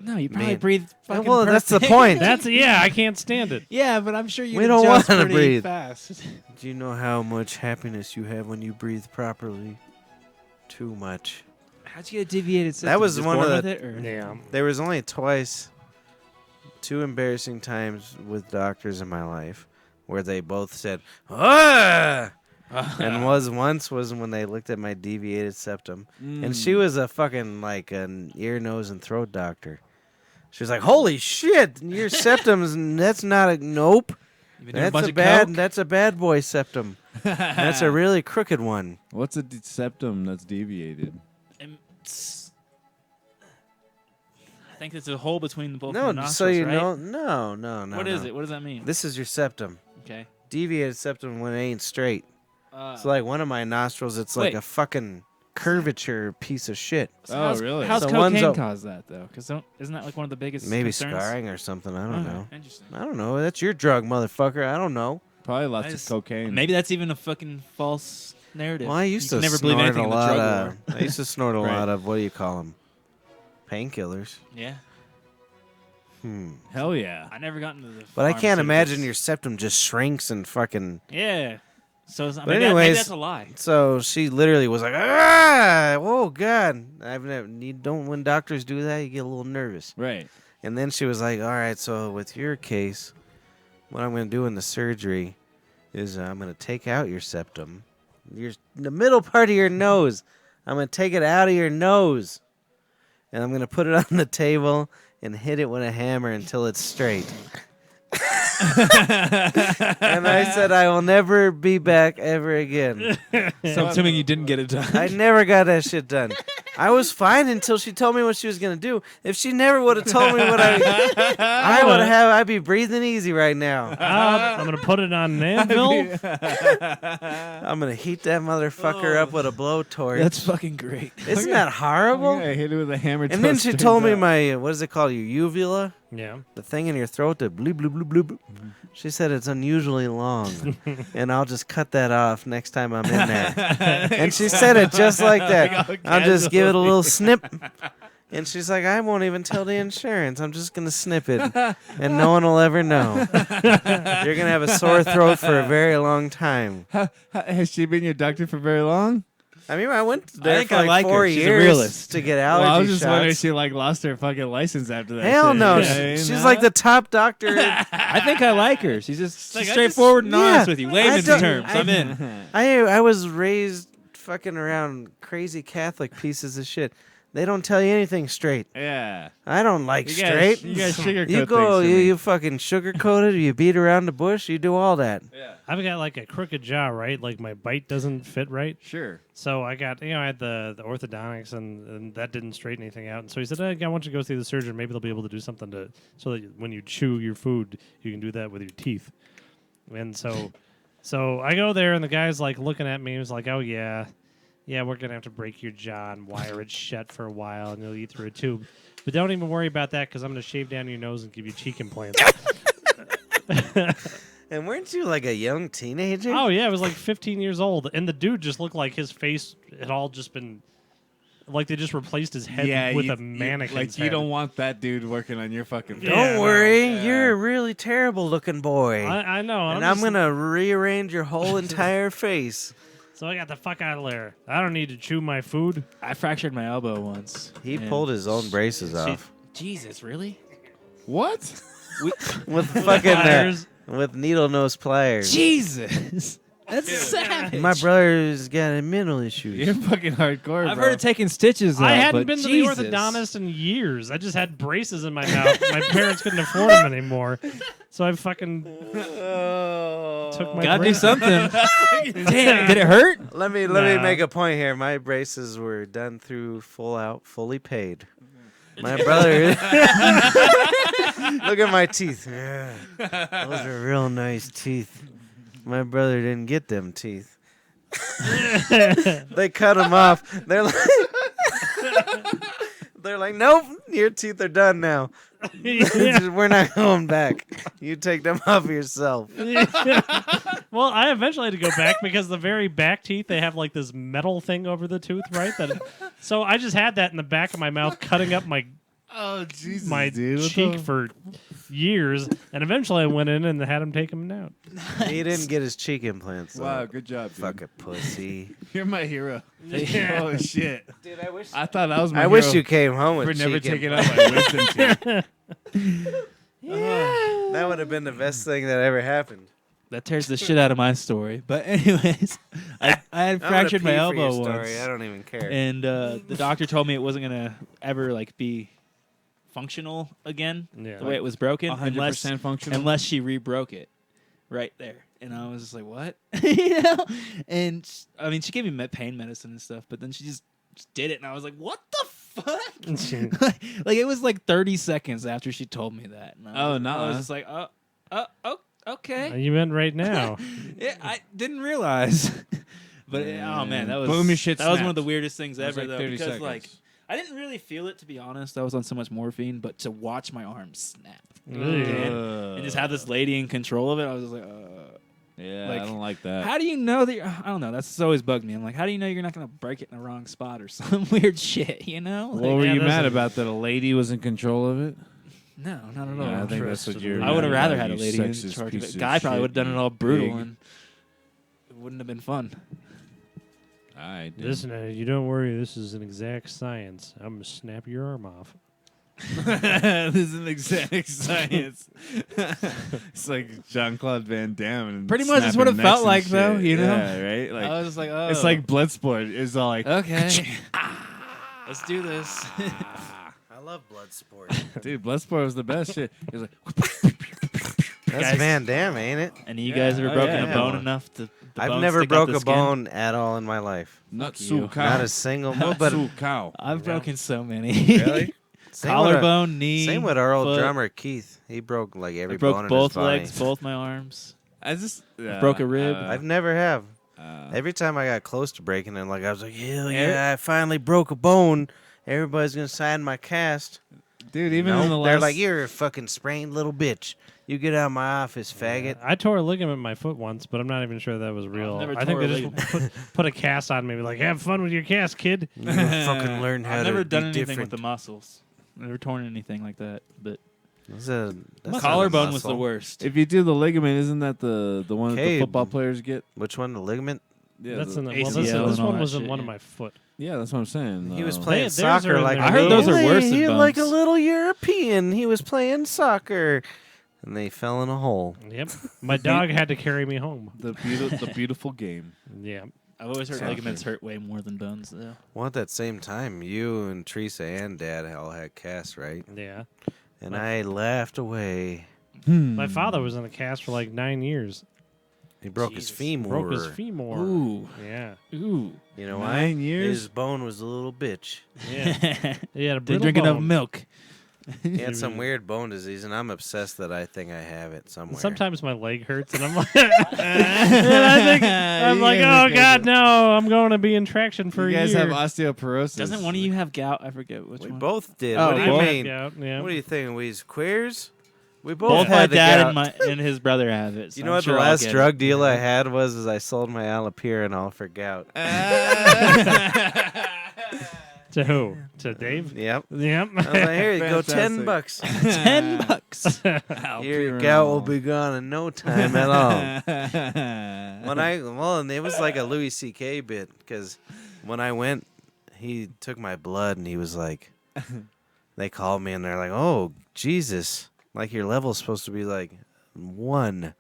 No, you probably Man. breathe fucking Well, that's the perfect. point. I can't stand it. Yeah, but I'm sure you We don't adjust wanna pretty breathe. fast. Do you know how much happiness you have when you breathe properly? Too much. How'd you get a deviated system? That was Just one born of with it, or? Yeah. There was only two embarrassing times with doctors in my life where they both said, ah! And once was when they looked at my deviated septum. And she was a fucking like an ear, nose, and throat doctor. She was like, "Holy shit, your septum's that's not a nope. You been doing That's bunch a of bad coke? that's a bad boy septum. That's a really crooked one." What's a septum that's deviated? I think it's a hole between both No, the nostrils, so you right? know, no. What is it? What does that mean? This is your septum. Okay. Deviated septum when it ain't straight. It's like one of my nostrils. It's like Wait. a fucking curvature piece of shit. So Oh, how's, really? How's So one's cocaine a- cause that though? Because isn't that like one of the biggest Maybe concerns? scarring or something. I don't know. Interesting. I don't know. That's your drug, motherfucker. I don't know. Probably I lots just- of cocaine. Maybe that's even a fucking false narrative. Well, I used You to can never believe snort anything a in the lot drug of. war. I used to snort a Right. lot of what do you call them? Painkillers. Yeah. Hell yeah. I never got into the. But I can't imagine pharmaceuticals. your septum just shrinks and fucking. Yeah. So But maybe anyways- that's a lie. So she literally was like, ah, oh god. I've never. You don't. When doctors do that, you get a little nervous. Right. And then she was like, all right, so with your case, what I'm going to do in the surgery is I'm going to take out your septum. The middle part of your nose. I'm going to take it out of your nose. And I'm going to put it on the table and hit it with a hammer until it's straight. And I said, I will never be back ever again. So I'm assuming you didn't get it done. I never got that shit done. I was fine until she told me what she was gonna do. If she never would have told me what I'd be breathing easy right now. I'm gonna put it on an anvil. I'm gonna heat that motherfucker up with a blowtorch. That's fucking great. Isn't that horrible? I hit it with a hammer. And then she told me my what is it called? Your uvula, Yeah. the thing in your throat, the bloop bloop bloop bloop. She said it's unusually long, and I'll just cut that off next time I'm in there. And she said it just like that. I'll just give it a little snip. And she's like, I won't even tell the insurance. I'm just going to snip it. And no one will ever know. You're going to have a sore throat for a very long time. Has she been your doctor for very long? I mean, I went there think for I like like her. 4 She's a years realist. to get Well, I allergy was just wondering if shots. she like lost her fucking license after that. Hell shit. no. You know what I mean? She's like the top doctor. I think I like her. She's just Like, I straightforward and just- honest yeah, with you. I Layman's don't- terms. I- I'm in. I was raised fucking around crazy Catholic pieces of shit. They don't tell you anything straight. Yeah. I don't like You guys, straight. you guys sugarcoat You go, things to me. you fucking sugarcoat it, you beat around the bush, you do all that. I've got like a crooked jaw, right? Like my bite doesn't fit right. Sure. So I got, I had the orthodontics, and that didn't straighten anything out. And so he said, I want you to go see the surgeon. Maybe they'll be able to do something so that when you chew your food, you can do that with your teeth. And so I go there, and the guy's like looking at me. He was like, oh, yeah, we're going to have to break your jaw and wire it shut for a while, and you'll eat through a tube. But don't even worry about that, because I'm going to shave down your nose and give you cheek implants. And weren't you like a young teenager? Oh, yeah, I was like 15 years old. And the dude just looked like his face had all just been, like they just replaced his head with a mannequin. Like you don't want that dude working on your fucking. Yeah. Don't worry, Yeah. you're a really terrible looking boy. I know. and I'm I'm going to rearrange your whole entire face. So I got the fuck out of there. I don't need to chew my food. I fractured my elbow once. He and pulled his own braces she- off. Jesus, really? What? With fucking Pliers. with needle nose pliers. Jesus. That's savage. My brother's got mental issues. You're fucking hardcore, I've bro. heard of taking stitches out, I hadn't but been to Jesus. the orthodontist in years. I just had braces in my mouth. My parents couldn't afford them anymore, so I fucking took my. Gotta do braces. something. Damn, did it hurt? Let me Nah. make a point here. My braces were done through fully paid. My brother. Look at my teeth. Yeah. Those are real nice teeth. My brother didn't get them teeth. They cut them off. They're like, nope, your teeth are done now. Yeah. We're not going back. You take them off yourself. Well, I eventually had to go back because the very back teeth, they have like this metal thing over the tooth, right? So I just had that in the back of my mouth, cutting up my Oh Jesus, my dude. What cheek the- for years, and eventually I went in and had him take them out. He didn't get his cheek implants. though. Wow, good job, dude. Fucking pussy. You're my hero. Yeah. Oh shit. Dude, I wish. I thought I was my I hero wish you came home with for never cheek taking implants. out my wisdom teeth. That would have been the best thing that ever happened. That tears the shit out of my story. But anyways, I had I'm gonna fractured my pee for your elbow story. once, I don't even care. and the doctor told me it wasn't gonna ever like be functional again Yeah. the way it was broken, 100% functional. unless she rebroke it right there. And I was just like, what? You know? And I mean, she gave me pain medicine and stuff, but then she just did it, and I was like, what the fuck? Like it was like 30 seconds after she told me that. And Oh, I nuh-uh. was just like, okay. You meant right now. Yeah, I didn't realize. But oh man, that was Boom, your shit that was one of snapped. the weirdest things It was ever like though, 30 because seconds. like I didn't really feel it, to be honest. I was on so much morphine, but to watch my arms snap and just have this lady in control of it, I was just like, Yeah, like, I don't like that. how do you know that I don't know, that's always bugged me. I'm like, how do you know you're not going to break it in the wrong spot or some weird shit, you know? What Like, were yeah, you those mad are- about that a lady was in control of it? no, not at all. Yeah, I think that's what you're. I would have mad rather about, had a you lady in sexist charge of piece it. Guy probably shit, would have done it you all brutal, pig. and it wouldn't have been fun. All right, dude. Listen, you don't worry. This is an exact science. I'm gonna snap your arm off. This is an exact science. It's like Jean-Claude Van Damme. And Pretty much that's what snapping it felt necks and like, though, shit. you know? Yeah, right? Like, I was just like, oh. it's like Bloodsport. It's all like, okay. Let's do this. I love Bloodsport. dude, Bloodsport was the best shit. It was like, That's Guys- Van Damme, ain't it? And you guys ever Oh, broken yeah. a bone enough to? the I've bone never stick out broke the a skin? bone at all in my life. not you. so cow. Not a single one. But so cow. I've Yeah. broken so many. really, same with our- Collarbone, knee. Same with our old foot. drummer Keith. He broke like every I broke bone both in his body. legs, both my arms. I just broke a rib. I've never have. uh, Every time I got close to breaking it, like I was like, hell yeah, I finally broke a bone. Everybody's gonna sign my cast. dude, even Nope, in the last, they're like, you're a fucking sprained little bitch. You get out of my office, faggot. I tore a ligament in my foot once, but I'm not even sure that was real. never I think tore they a just put a cast on me, like, have fun with your cast, kid. You fucking learn how I've to never be done anything different. with the muscles. Never torn anything like that. But That's a collarbone was the muscle. worst. if you do the ligament, isn't that the one that the Cave. football players get? Which one? The ligament? Yeah, That's the- in the, ACL well, this and all one that was in shit, one of yeah. my foot. yeah, that's what I'm saying. He was Uh, playing theirs are soccer in like there. a I heard those are little- worse than he like a bumps. little European. He was playing soccer, and they fell in a hole. Yep. My dog had to carry me home. the beautiful game. Yeah. I've always heard Soccer. ligaments hurt way more than bones, though. Well, at that same time, you and Teresa and Dad all had casts, right? Yeah. And I laughed away. My father was in a cast for like 9 years. He broke his Jesus. femur. Broke his femur. Ooh. Yeah. Ooh. You know why? 9 years. His bone was a little bitch. Yeah. He had a They brittle drink enough bone. milk. He had some weird bone disease, and I'm obsessed that I think I have it somewhere. Sometimes my leg hurts, and I'm like, I'm like, oh god, no, I'm going to be in traction for you a guys year. have osteoporosis. Doesn't one of you have gout? I forget which we one. both did. Oh, what do you both? mean? Yeah. What do you think? We's queers? We both, Both my had the dad gout. and his brother have it. So You know I'm what sure the I'll last get drug it. deal I had was? Is I sold my allopurinol for gout. To who? To Dave? Yep. Yep. I was like, here you go, Fantastic. $10. Your gout will be gone in no time at all. And it was like a Louis C.K. bit because when I went, he took my blood and he was like, they called me and they're like, oh Jesus, like your level's supposed to be like 1,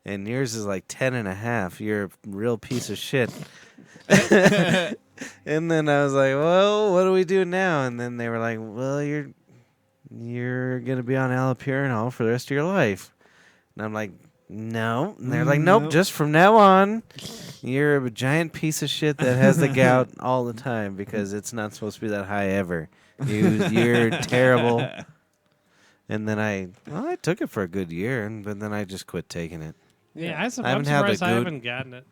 and yours is like 10.5. You're a real piece of shit. And then I was like, well, what do we do now? And then they were like, well, you're going to be on allopurinol for the rest of your life. And I'm like, no. And they're like, nope, just from now on, you're a giant piece of shit that has the gout all the time because it's not supposed to be that high ever. You're terrible. And then I took it for a good year, but then I just quit taking it. Yeah, I'm haven't had surprised a I good- haven't gotten it.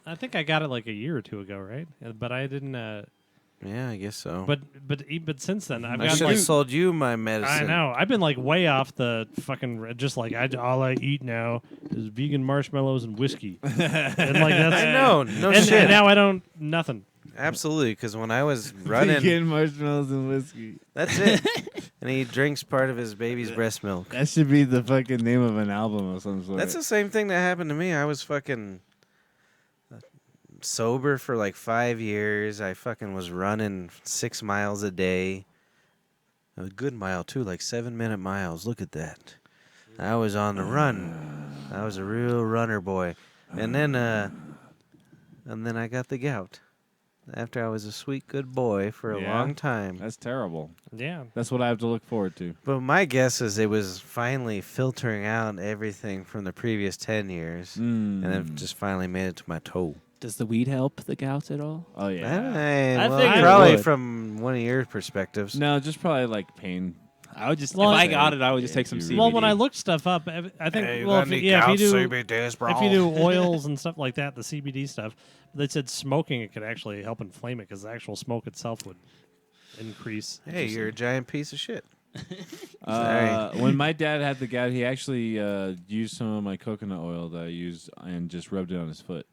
I think I got it like a year or two ago, right? But I didn't. Yeah, I guess so. But since then, I've I got should like. have sold you my medicine. I know. I've been like way off the fucking. Just like all I eat now is vegan marshmallows and whiskey. And like that's. I know. No and, shit. and now I don't nothing. Absolutely, because when I was running, Vegan marshmallows and whiskey. that's it. And he drinks part of his baby's breast milk. That should be the fucking name of an album of some sort. That's the same thing that happened to me. I was fucking sober for like 5 years. I fucking was running 6 miles a day. A good mile too, like 7-minute miles. Look at that. I was on the run. I was a real runner boy. And then I got the gout. After I was a sweet good boy for a long time. That's terrible. Yeah. That's what I have to look forward to. But my guess is it was finally filtering out everything from the previous 10 years. And it just finally made it to my toe. Does the weed help the gout at all? Oh yeah. I Well, figured it probably would. from one of your perspectives. No, just probably like pain. I would just Well, if I I- got it, I would just take some Well, CBD. Well, when I looked stuff up, I think Hey, you well, got any if you gout do CBDs, bro? if you do oils and stuff like that, the CBD stuff, they said smoking it could actually help inflame it because the actual smoke itself would increase. Hey, you're a giant piece of shit. When my dad had the gout, he actually used some of my coconut oil that I used and just rubbed it on his foot.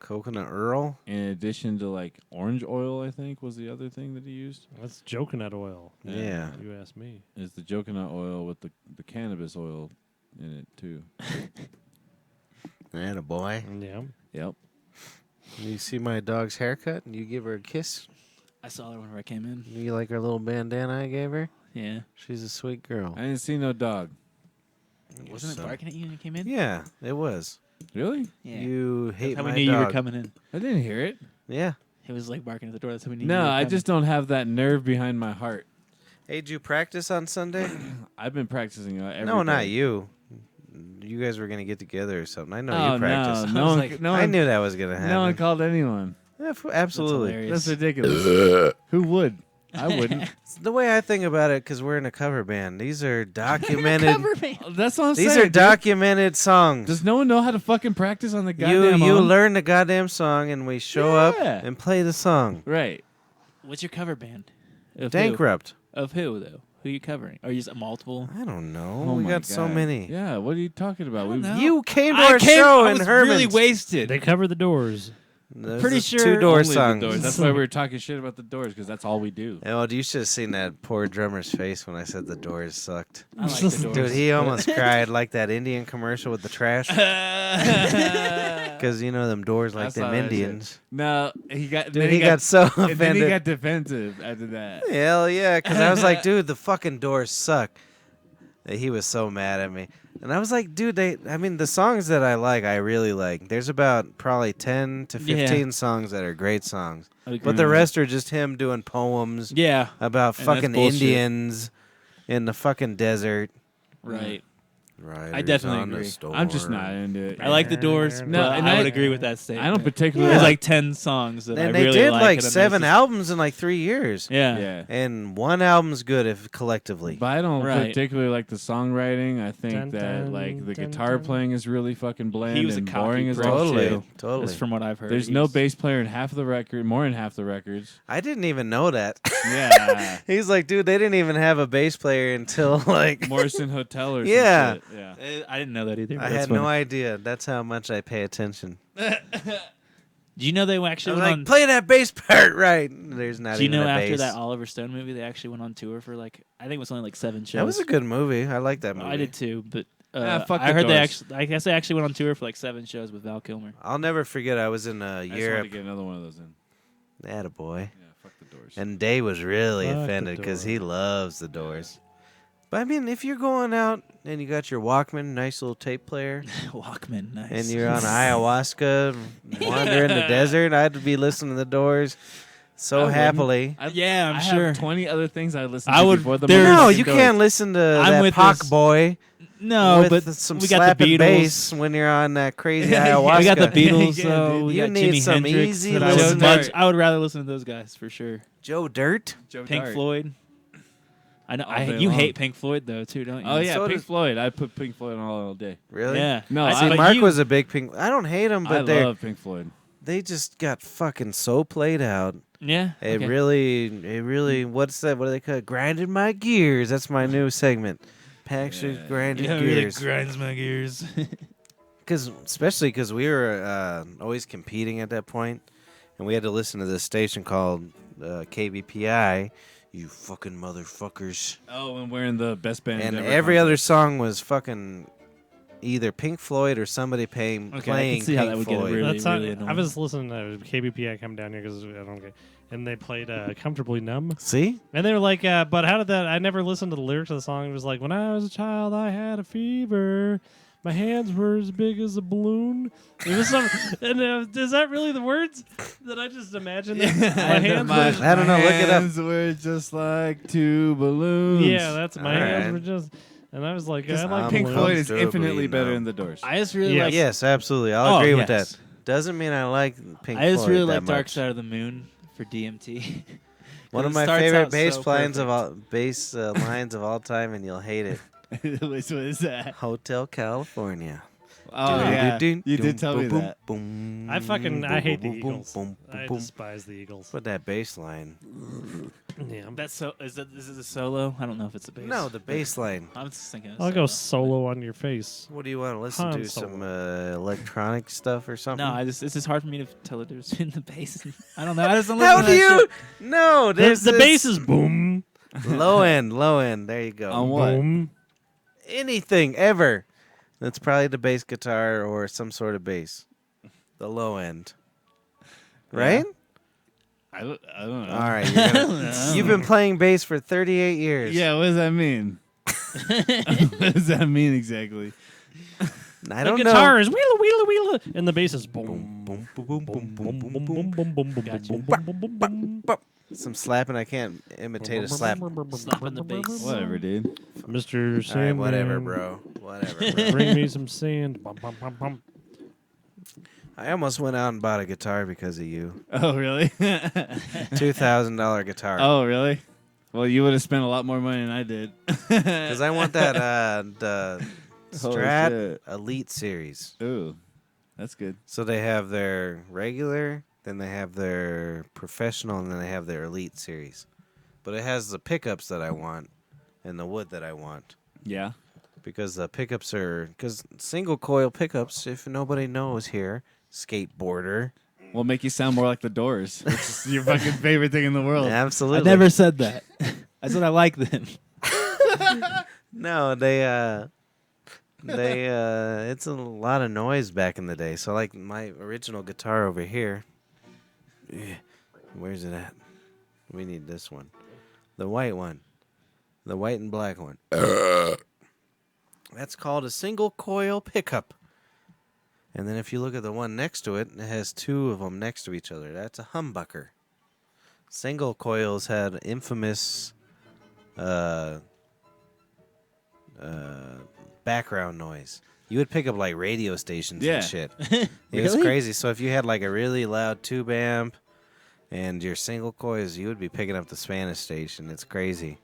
Coconut Earl? In addition to like orange oil, I think was the other thing that he used. That's coconut oil. Yeah. You ask me. Is the coconut oil with the cannabis oil in it too. And a boy. Yeah. Yep. You see my dog's haircut and you give her a kiss? I saw her whenever I came in. You like her little bandana I gave her? Yeah, She's a sweet girl. I didn't see no dog. wasn't it So- barking at you when you came in? Yeah, it was. Really? Yeah. You hate That's how my we knew dog. you were coming in. I didn't hear it. Yeah. It was like barking at the door. That's how we knew. No, you were I coming. just don't have that nerve behind my heart. Hey, did you practice on Sunday? I've been practicing every No, not day. you. You guys were going to get together or something. I know Oh, you practiced. no, I was one, like- no I one, knew that was going to happen. no one called anyone. Yeah, absolutely. hilarious. That's ridiculous. Who would? I wouldn't. It's the way I think about it, because we're in a cover band. These are documented. That's what I'm These saying. are dude. documented songs. Does no one know how to fucking practice on the You goddamn own? learn the goddamn song, and we show up Yeah. and play the song. Right. What's your cover band? Of Bankrupt. Who? Of who though? Who are you covering? Are you just multiple? I don't know. Oh we my got so God. many. Yeah, what are you talking about? I don't know. You came to I our came- show I in was Herman's. really wasted. They cover the doors. Those pretty are sure two-door Only songs. the doors. That's why we were talking shit about the doors, because that's all we do. Oh, you should have seen that poor drummer's face when I said the doors sucked. I like the doors. Dude, he almost cried like that Indian commercial with the trash. Because, you know, them doors I like saw them that shit. Indians. No, he got. Dude, then he got so and then he offended. got defensive after that. Hell yeah, because I was like, dude, the fucking doors suck. He was so mad at me. And I was like, dude, the songs that I like, I really like. There's about probably 10 to 15 songs that are great songs. But the rest are just him doing poems Yeah. about And that's fucking bullshit. Indians in the fucking desert. Right. Right. definitely on the agree. storm. I'm just not into it. I like the Doors. No, but and I would I- agree with that statement. I don't particularly. There's Yeah. like 10 songs that I And they really did like. like and then 7 there's albums in like 3 years. just- Yeah. Yeah. And one album's good if collectively. But I don't Right. particularly like the songwriting. I think Dun, that dun, like the dun, guitar dun. playing is really fucking bland He was a and cocky boring as prick, all Totally. shit. Totally. That's from what I've heard. There's He no was- bass player in half the record, more than half the records. I didn't even know that. Yeah. He's like, dude, they didn't even have a bass player until like Morrison Hotel or some Yeah. shit. Yeah. I didn't know that either. I but had that's no funny. idea. That's how much I pay attention. Do you know they I actually was went like, on? play that bass part right. There's not Do you even know a after bass. that Oliver Stone movie, they actually went on tour for like I think it was only like 7 shows. That was a good movie. I like that movie. I did too, but fuck I the heard they Doors. actually. I guess they actually went on tour for like 7 shows with Val Kilmer. I'll never forget. I was in I just wanted Europe. to get another one of those in. Attaboy. Yeah, fuck the Doors. And Day was really Fuck the offended because he Doors. loves the Doors. But I mean, if you're going out and you got your Walkman, nice little tape player, Walkman, nice. and you're on ayahuasca, wandering the desert, I'd be listening to the Doors so I wouldn't. happily. Yeah, I'm I sure. have 20 other things I listen I to would- before the there's- No, motherfucking you Doors. can't listen to I'm that with Pac this- boy No, with but some we got the slapping Beatles. bass when you're on that crazy ayahuasca. We got the Beatles, Yeah, though. dude. We You got need Jimi some Hendrix. easy That I, would listening. much, I would rather listen to those guys for sure. Joe Dirt. Joe Pink Dart. Floyd. I know. All day You long. hate Pink Floyd though, too, don't you? Oh yeah, So Pink does- Floyd. I put Pink Floyd on all day. Really? Yeah. No, I I- See, but Mark you- was a big Pink. I don't hate them, I but they love Pink Floyd. they just got fucking so played out. Yeah. It okay. really. What's that? What do they call it? Grinded my gears. That's my new segment. Patrick Yeah. grinded Yeah, it really gears. grinds my gears. Especially because we were always competing at that point, and we had to listen to this station called KBPI. You fucking motherfuckers! Oh, and wearing the best band. And ever every other contest. song was fucking either Pink Floyd or somebody playing Okay, I can see Pink how that would get Floyd. really- That's not, I annoying. was listening to KBPI come down here because I don't get, and they played "Comfortably Numb," See? and they were like, "But how did that?" I never listened to the lyrics of the song. It was like, "When I was a child, I had a fever. My hands were as big as a balloon." It was some. And is that really the words that I just imagined? That my hands were. I don't know, look it up. Hands were just like two balloons. Yeah, that's my All hands right. were just. And I was like, I Because like Pink balloons. Floyd is Comfortably infinitely better numb. than the Doors. I just really Yeah. like. Yes, absolutely. I'll Oh, agree with yes. that. Doesn't mean I like Pink I just Floyd really that like Dark much. Side of the Moon for DMT. One of It my starts favorite out bass so lines of perfect. all bass lines of all time, and you'll hate it. Which one is that? Hotel California. Oh yeah, Dun, you dun, did tell me boom, that. boom, I fucking I hate the boom, boom, Eagles. boom, I boom. despise the Eagles. But that bass line. Yeah, That's so. Is it a solo? I don't know if it's a bass. No, the bass line. I'm just thinking. I'll go solo on your face. What do you want to listen Han to? Some Solo. electronic stuff or something? No, it's just hard for me to tell the difference between the bass. And, I don't know. I just don't How listen do to that you? shit. No, The, there's the this bass is boom, low end, low end. There you go. On what? boom. Anything ever. That's probably the bass guitar or some sort of bass. The low end. Right? I don't know. All right. You're gonna, you've been playing bass for 38 years. Yeah, what does that mean? What does that mean exactly? I The don't guitar know. is wheela wheela wheela, and the bass is boom, Boom, boom, boom, boom, boom, boom, boom, boom. boom, boom, boom, Gotcha. boom, boom, boom, boom, boom. Some slapping. I can't imitate a slap. Slapping the bass. Whatever, dude. Mr. All right, Sandman. whatever, bro. Whatever, bro. Bring me some sand. Bum, bum, bum, bum. I almost went out and bought a guitar because of you. Oh, really? $2,000 guitar. Oh, really? Well, you would have spent a lot more money than I did. Because I want that the Holy Strat shit. Elite series. Ooh, that's good. So they have their regular, then they have their professional, and then they have their Elite series. But it has the pickups that I want and the wood that I want. Yeah. Because the pickups are, because single coil pickups, if nobody knows here, skateboarder. Will make you sound more like the Doors, which is your fucking favorite thing in the world. I Absolutely. never said that. I said I like them. No, it's a lot of noise back in the day. So like my original guitar over here, where's it at? We need this one. The white one. The white and black one. That's called a single coil pickup. And then if you look at the one next to it, it has two of them next to each other. That's a humbucker. Single coils had infamous background noise. You would pick up like radio stations Yeah. and shit. It was Really? crazy. So if you had like a really loud tube amp and your single coils, you would be picking up the Spanish station. It's crazy.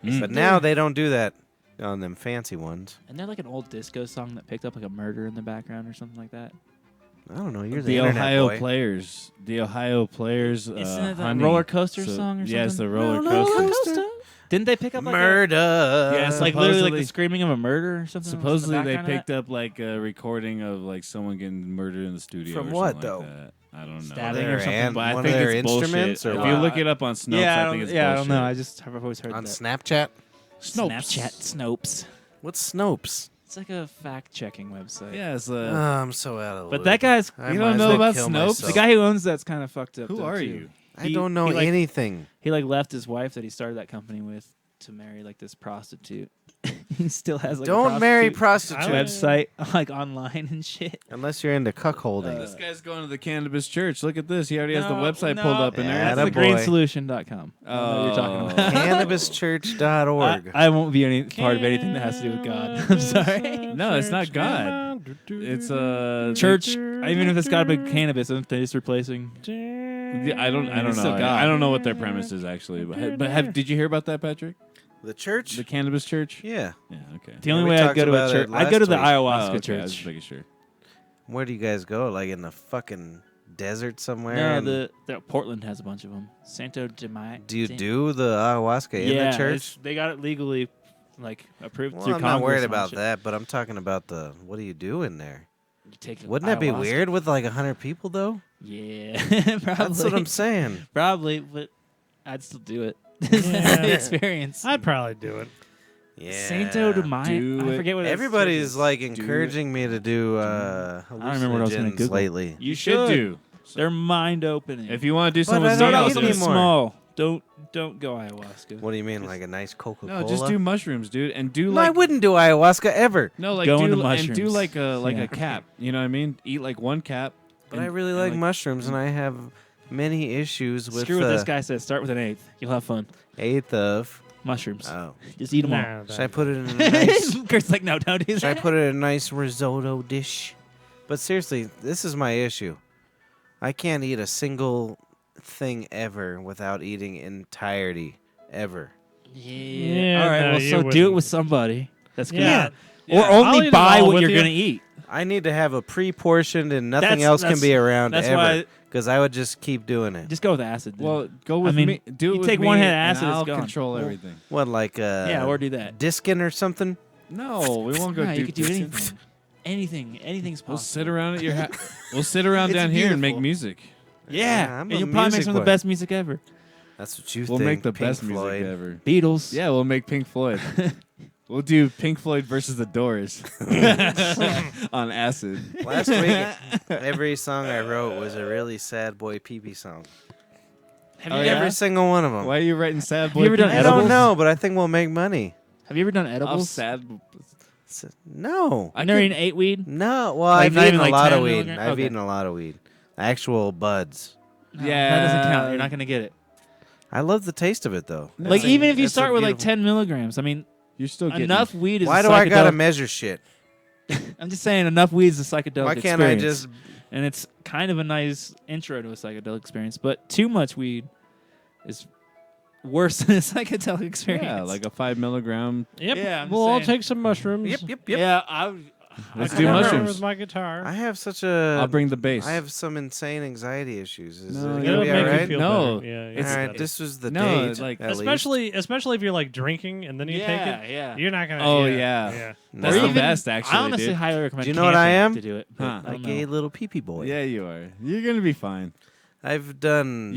But now they don't do that on them fancy ones. And they're like an old disco song that picked up like a murder in the background or something like that. I don't know. You're the, The internet Ohio boy. Players. The Ohio Players. Isn't it that Honey. roller coaster So- song or something? Yeah, it's the roller Roller coaster. Didn't they pick up like Murder. Yeah, it's like literally like supposedly- the screaming of a murder or something? Supposedly they picked up like a recording of like someone getting murdered in the studio. From or what, something though? Like that. I don't know. Stabbing Their or something, an- But I one think of their it's bullshit. instruments, or If what? you look it up on Snopes, I think it's I bullshit. don't know. I've always heard On that. Snapchat? Snapchat Snopes. What's Snopes? It's like a fact-checking website. Yeah, it's I'm so out of the But loop. that guy's I You might don't as know well about kill Snopes? myself. the guy who owns that's kind of fucked up. Who though, are too. you? I don't know he, like, anything. He like left his wife that he started that company with, to marry like this prostitute. He still has like Don't a marry prostitute prostitutes website like online and shit. unless you're into cuckolding. This guy's going to the cannabis church. Look at this. He already has the website pulled up in Yeah, there. That's Attaboy. thegreensolution.com. I don't know what you're talking about. CannabisChurch.org. I won't be any part of anything that has to do with God. I'm sorry. No, it's not God. It's Church. Even if it's got to be cannabis, isn't they just replacing? I don't It's know. still God. I don't know what their premise is actually. But did you hear about that, Patrick? The church? The cannabis church? Yeah. Yeah. Okay. The only we way I'd talked go to about a it church, I'd go to the last week. ayahuasca Oh, okay, I was church. just making sure. Where do you guys go? Like in the fucking desert somewhere? No, And the Portland has a bunch of them. Santo Domingo. do you do the ayahuasca in Yeah, the church? they got it legally, like approved Well, through I'm Congress. not worried and about shit. that, but I'm talking about what do you do in there? You take Wouldn't that be ayahuasca. weird with like 100 people though? Yeah, probably. That's what I'm saying. Probably, but I'd still do it. Yeah. The experience. I'd probably do it. Yeah. Santo Domingo. Do I it. forget what Everybody's like Do it. encouraging me to do I don't remember what I was gonna hallucinogens Google. lately. You should do. They're mind opening. If you want to do But something I start don't out need with any something more. small. Don't go ayahuasca. What do you mean, like a nice Coca-Cola? No, just do mushrooms, dude, and do No, I like wouldn't do ayahuasca ever. no, like Go into do and do mushrooms. like a Yeah. a cap. You know what I mean? Eat like one cap. But and- I really and, like mushrooms, and I have many issues with Screw what the this guy says. Start with an eighth. You'll have fun. eighth of. Mushrooms. Oh, Just eat them all. Nah, should I put it in a nice? Kurt's like, no, don't do Should I that. put it in a nice risotto dish? But seriously, this is my issue. I can't eat a single thing ever without eating entirety ever. Yeah, All right. no, Well, you so do it wouldn't. with somebody. That's gonna. Yeah. Or I'll only eat it buy all what with you're you. gonna eat. I need to have a pre-portioned, and nothing That's- else can that's- be around That's ever. why. Because I would just keep doing it. Just go with acid. Then. Well, go with mean, me. Do it you with take me, one hit of and acid, it's I'll gone. control Well, everything. What, like yeah, or do that. Diskin or something? No, we won't go Nah, do you could do distance. anything. Anything's possible. We'll sit around at your house. We'll sit around It's down here and make beautiful. music. Yeah, I'm and a you'll probably make music some of the boy. best music ever. That's what you We'll think. make the Pink best Floyd. music ever. Beatles. Yeah, we'll make Pink Floyd. We'll do Pink Floyd versus the Doors on acid. Last week, every song I wrote was a really sad boy pee-pee song. Have Oh, you yeah? Every single one of them. Why are you writing sad you boy? ever done Pink I Floyd? don't edibles? know, but I think we'll make money. Have you ever done Off edibles? sad. No. I've never eaten 8 weed. No. Well, Like, I've not eaten even a like lot 10 of weed. milligram? I've Okay. eaten a lot of weed. Actual buds. No, Yeah. that doesn't count. You're not gonna get it. I love the taste of it, though. No. Like That's even if you that's a start with like beautiful- 10 milligrams, I mean, You're still getting enough weed is. Why a do I gotta psychedelic- measure shit? I'm just saying, enough weed is a psychedelic Why can't experience. I just? And it's kind of a nice intro to a psychedelic experience, but too much weed is worse than a psychedelic experience. Yeah, like a 5 milligram. Yep. Yeah, I'm we'll all saying. take some mushrooms. Yep. Yeah, Let's I do come over mushrooms. with my guitar. I have such I'll a. bring the bass. I have some insane anxiety issues. Is No, it you gonna It'll be make all you right? feel No, better. Yeah, it's- All right. better. This was the No, date. it's like- at least. especially if you're like drinking and then you take it. yeah. You're not gonna. Oh, yeah. yeah. No. That's Or the even- best, actually, I honestly dude. highly recommend. Do you know what I camping am? to do it? but Huh. I A don't gay know. little pee-pee boy. Yeah, you are. You're gonna be fine. I've done.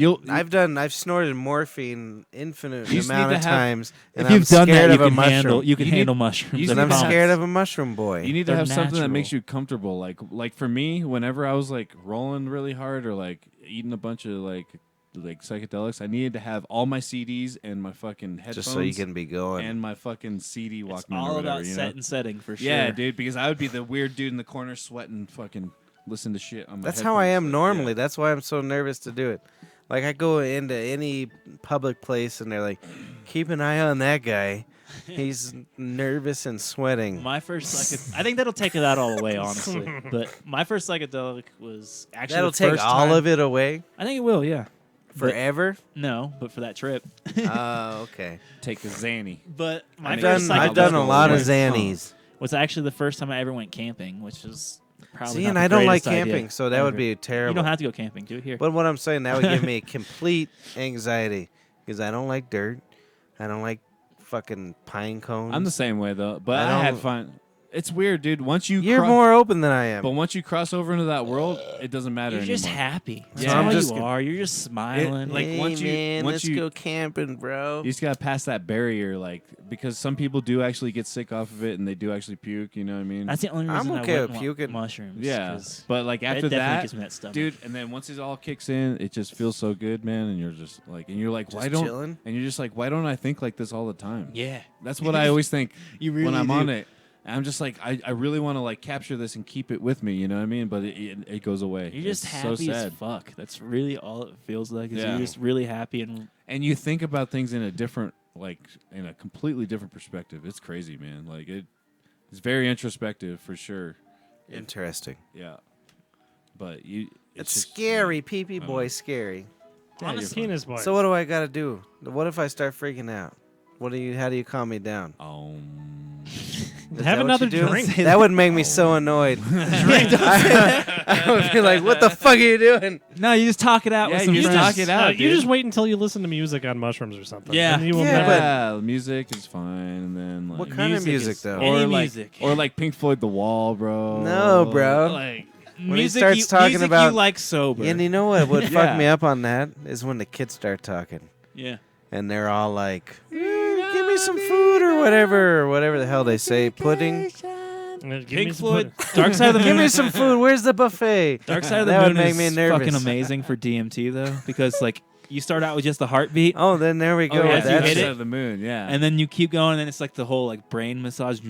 I've snorted morphine infinite You just amount need of to have- times, and If you've I'm done scared that, of you a can mushroom. handle. You can You need- handle mushrooms. you and need I'm to have- scared of a mushroom boy. You need to They're have something that natural. makes you comfortable. Like for me, whenever I was like rolling really hard or like eating a bunch of like psychedelics, I needed to have all my CDs and my fucking headphones just so you can be going. and my fucking CD Walkman It's or all whatever. about You set know? and setting for sure. Yeah, dude. Because I would be the weird dude in the corner sweating, fucking listen to shit on my. That's how I am headphones, like, normally. yeah. That's why I'm so nervous to do it. Like I go into any public place and they're like, "Keep an eye on that guy. He's nervous and sweating." My first I think that'll take it out all the way, honestly. But my first psychedelic was actually That'll the take first all time- of it away I think it will, yeah. forever. No, but for that trip. Oh, okay. Take the Xanny. But my I've first done- I've done a psychedelic lot of was- Xannies. Was actually the first time I ever went camping, which was probably See, not and the I don't like greatest idea camping, so that would ever. be terrible. You don't have to go camping. Do it here. But what I'm saying, that would give me complete anxiety because I don't like dirt. I don't like fucking pine cones. I'm the same way though, but I I had don't- fun. It's weird, dude. Once you You're more open than I am. but once you cross over into that world, it doesn't matter You're just anymore. happy. That's Yeah, all I'm just- you are. You're just smiling. like, hey, once you- man, once let's you- go camping, bro. You just gotta pass that barrier, like, because some people do actually get sick off of it and they do actually puke. You know what I mean? That's the only I'm reason okay I with wouldn't puking. want mushrooms. Yeah, 'cause but like after it definitely that, gives me that stomach. dude, and then once it all kicks in, it just feels so good, man. And you're just like, Just why don't? chilling. And you're just like, why don't I think like this all the time? Yeah, That's what I always think you really when I'm do. on it. And I'm just like, I really want to like capture this and keep it with me. You know what I mean? But it goes away. You're just It's happy so as sad. fuck. That's really all it feels like. Is Yeah. you're just really happy and And you think about things in a different, like, in a completely different perspective. It's crazy, man. Like it's very introspective for sure. Interesting. Yeah. But you, It's just- scary, pee-pee I boy, know. scary. Yeah, you're fine. Penis boy. So what do I gotta do? What if I start freaking out? How do you calm me down? Is Have that what another you do? drink. That would make me so annoyed. I would be like, "What the fuck are you doing?" no, you just talk it out Yeah, with some you just friends. talk it out. You dude. just wait until you listen to music on mushrooms or something. Yeah. And you will Yeah, never. Yeah, music is fine, and then like What kind of music is- though? Any or like music. or like Pink Floyd, The Wall, bro. No, bro. Like he music, starts you, talking music about- you like sober. And you know what would Yeah. fuck me up on that is when the kids start talking yeah. and they're all like, "Give me some food or whatever the hell they say, pudding. Give me Pink some Floyd, pudding. Dark Side of the Moon. Give me some food. Where's the buffet?" Dark Side of the That would Moon make is me nervous. fucking amazing for DMT though, because like you start out with just the heartbeat, Oh, then there we go. yeah, with you that hit shit. it. Side of the Moon, yeah. and then you keep going, and then it's like the whole like brain massage. They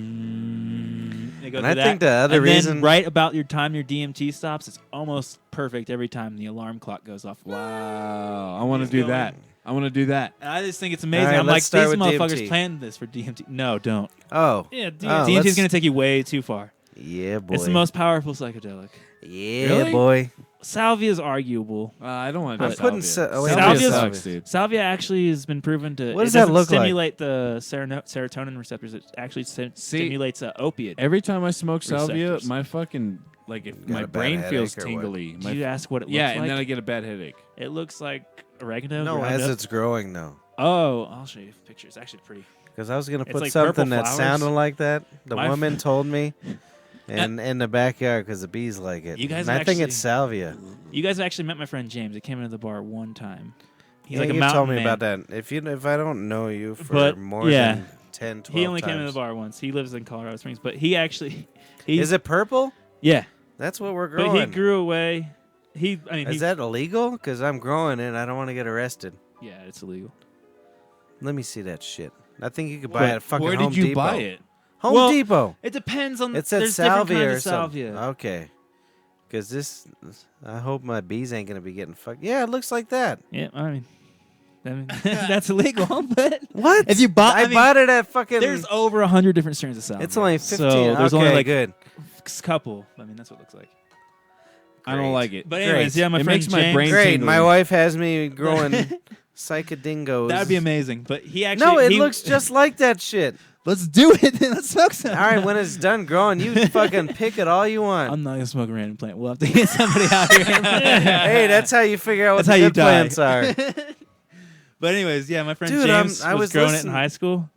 go And through I that. think the other and reason- then right about your time your DMT stops, it's almost perfect every time the alarm clock goes off. Wow, I want to Keep do going. that. I want to do that. And I just think it's amazing. All right, I'm like, let's start these with motherfuckers DMT. planned this for DMT. No, don't. Oh, Yeah, Oh, DMT is let's- going to take you way too far. yeah, boy. It's the most powerful psychedelic. Yeah, Really? boy. Salvia is arguable. I don't want to. I'm do putting salvia. sa- wait, Salvia Salvia's- sucks, dude. Salvia actually has been proven to. What does it that doesn't look like? stimulate the serotonin receptors. It actually stimulates opiate. Every time I smoke salvia, Receptors. my fucking like if Got my a bad brain feels headache or what? tingly. Did My you ask what it looks yeah, like? and then I get a bad headache. It looks like oregano. No, ground as up. it's growing though. Oh, I'll show you a picture. It's actually pretty. Because I was gonna It's put like something purple that flowers. sounded like that. The My woman told me, and in the backyard because the bees like it. You guys and I think actually- it's salvia. You guys have actually met my friend James. He came into the bar one time. He's Yeah, like a you mountain told me man. about that. If I don't know you for But, more yeah. than 10, 12 He only times. came into the bar once. He lives in Colorado Springs, but he actually, Is it purple? Yeah, That's what we're growing. but he grew away. Is that illegal? Because I'm growing it. I don't want to get arrested. Yeah, it's illegal. Let me see that shit. I think you could buy But it at fucking Where Home did you Depot. buy it? Home Well, Depot. It depends on. It said there's different salvia or kinds of something. salvia. Okay. Because this, I hope my bees ain't gonna be getting fucked. Yeah, it looks like that. Yeah, I mean that's illegal. But What? If you bought- I I mean, bought it at fucking. there's over 100 different strains of salvia. It's only 15. So there's okay, only like good. a couple. I mean, that's what it looks like. I don't Great. like it. But anyways, Great. yeah, my It friend makes my James, brain Great. tingly. My wife has me growing psychedingos. That'd be amazing. But he actually. No, it he- looks just like that shit. Let's do it. Then let's smoke some. All right, when it's done growing, you fucking pick it all you want. I'm not gonna smoke a random plant. We'll have to get somebody out here. Hey, that's how you figure out what That's the how you good die. plants are. But anyways, yeah, my friend Dude, James I was was growing it in listening- high school,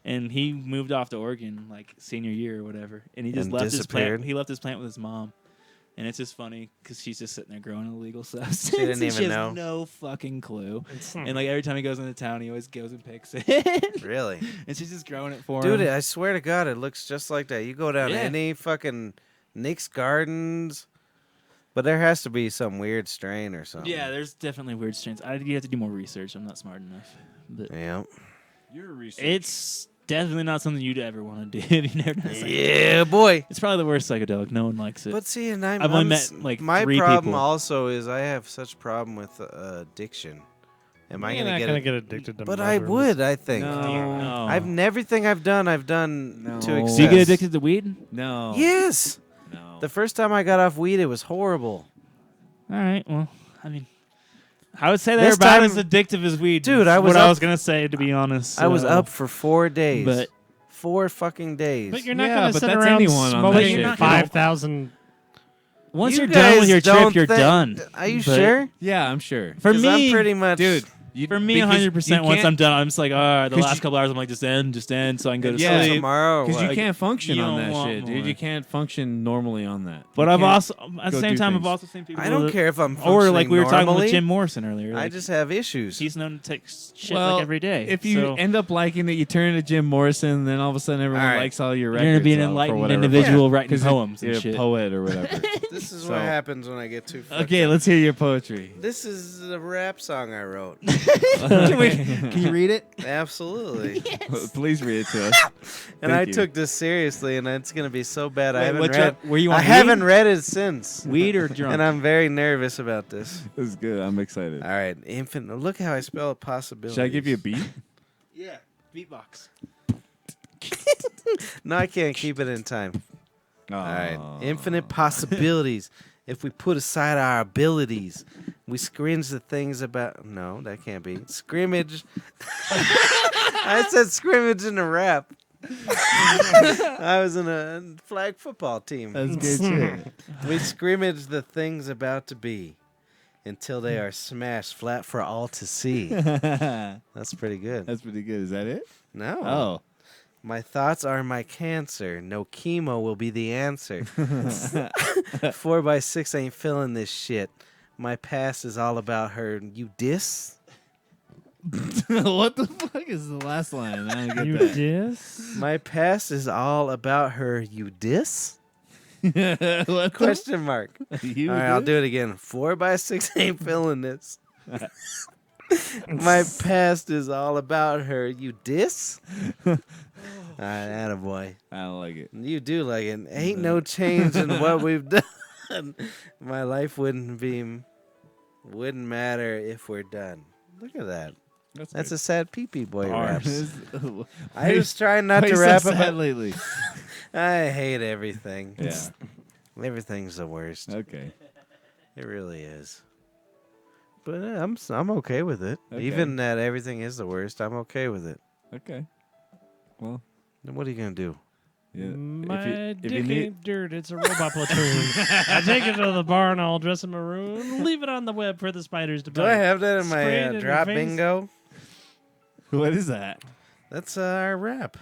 and he moved off to Oregon like senior year or whatever, and he just And left his disappeared. plant. He left his plant with his mom, and it's just funny because she's just sitting there growing illegal substance. didn't and even she has know. no fucking clue. It's, And like every time he goes into town, he always goes and picks it, Really? and she's just growing it for Dude, him. I swear to God, it looks just like that. You go down Yeah. any fucking Nick's Gardens, but there has to be some weird strain or something. Yeah, there's definitely weird strains. You have to do more research. I'm not smart enough, but Yeah. You're a researcher. it's definitely not something you'd ever want to do if you never done psychedelics. Yeah, boy. It's probably the worst psychedelic. No one likes it. But see, and I've only met, like, my 3 problem people. also is I have such problem with addiction. Am I You're gonna not get gonna it? get addicted to But I mushrooms. would, I think. No. Everything I've done No. to excess. Do you get addicted to weed? No. Yes. No. The first time I got off weed, it was horrible. All right. Well, I mean, I would say they're This about time- as addictive as weed. Dude, is I was what I up- was gonna say, to be honest. I was so- up for 4 days. but 4 fucking days. But you're not Yeah, gonna but sit that's around anyone on that smoking shit. You're not gonna- 5,000. once You you're done with guys your trip, don't you're think- done. Are you But sure? Yeah, I'm sure. For 'Cause me, I'm pretty much. Dude, For me, because 100%. you Once can't- I'm done, I'm just like, all right, the 'cause last you- couple hours, I'm like, just end, so I can go to Yeah, sleep. tomorrow. Because you what? can't function you on don't that want shit, dude. more. You can't function normally on that. But You I've can't also, at the go same do time, I've things. also seen people. I don't that- care if I'm Or like we were talking normally. with Jim Morrison earlier. I Like, just have issues. he's known to take shit Well, like every day. If you so end up liking it, you turn into Jim Morrison, then all of a sudden everyone All right. likes all your you're records. gonna be an for enlightened whatever individual Yeah. writing 'Cause poems you're and a shit. poet or whatever. This is So- what happens when I get too. fucked Okay, up. let's hear your poetry. This is a rap song I wrote. Can you read it? Absolutely. Please read it to us. And Thank I you. took this seriously, and it's gonna be so bad. I Wait, haven't what read. were you on I weed? haven't read it since, Weed or drunk? and I'm very nervous about this. This is good. I'm excited. All right, infinite. Look how I spell possibility. Should I give you a beat? yeah, beatbox. No, I can't keep it in time. All All right, infinite possibilities. If we put aside our abilities, we scringe the things about. No, that can't be scrimmage. I said scrimmage in a rap. I was in a flag football team. That's good shit. We scrimmage the things about to be until they are smashed flat for all to see. That's pretty good. That's pretty good. Is that it? No. Oh. My thoughts are my cancer. No chemo will be the answer. 4x6 ain't feeling this shit. My past is all about her. You diss? What the fuck is the last line? I don't get You that. diss? My past is all about her. You diss? What Question mark. You All right, I'll do it again. 4x6 ain't feeling this. My past is all about her. You diss? All right, attaboy. I don't like it. You do like it. Ain't no change in what we've done. My life wouldn't matter if we're done. Look at that. That's a sad pee-pee boy raps. I was trying not to rap about. lately. I hate everything. Yeah. Everything's the worst. Okay. It really is. But I'm okay with it. Okay. Even that everything is the worst, I'm okay with it. Okay. Well, Then what are you gonna do? yeah. My if dick you need, ain't dirt, it's a robot platoon. I take it to the barn, I'll dress in maroon, leave it on the web for the spiders to Do bite. I have that in Spray my it in your drop face. bingo? what is that? That's our rap.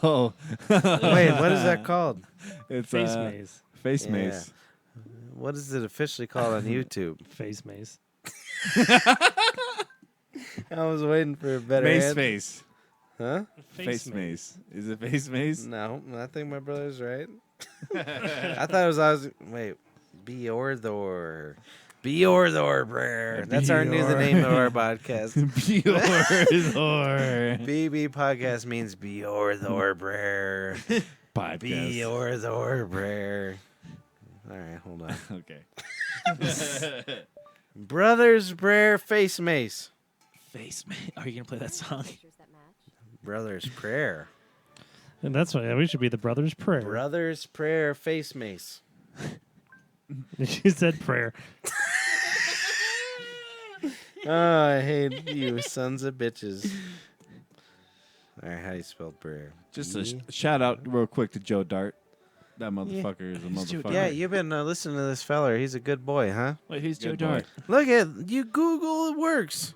Oh. Wait, what is that called? It's Face maze. Face Yeah. maze. What is it officially called on YouTube? Face maze. I was waiting for a better Maze answer. face. Huh? Face maze. Is it face maze? No, I think my brother's right. I thought it was always wait, BrothersBrer. BrothersBrer. That's our new the name of our podcast. Or BB podcast means BrothersBrer. podcast. BrothersBrer. All right, hold on. Okay. BrothersBrer face mace. Face man. Are you gonna play that song? Brothers prayer. And that's why we should be the brothers' prayer. Brothers prayer face mace. She said prayer. Oh, I hate you, sons of bitches. All right, how do you spell prayer? Just a shout out real quick to Joe Dart. That motherfucker is a Joe motherfucker. Yeah, you've been listening to this feller. He's a good boy, huh? Wait, who's Joe Good boy. Dart? Look at you. Google it works.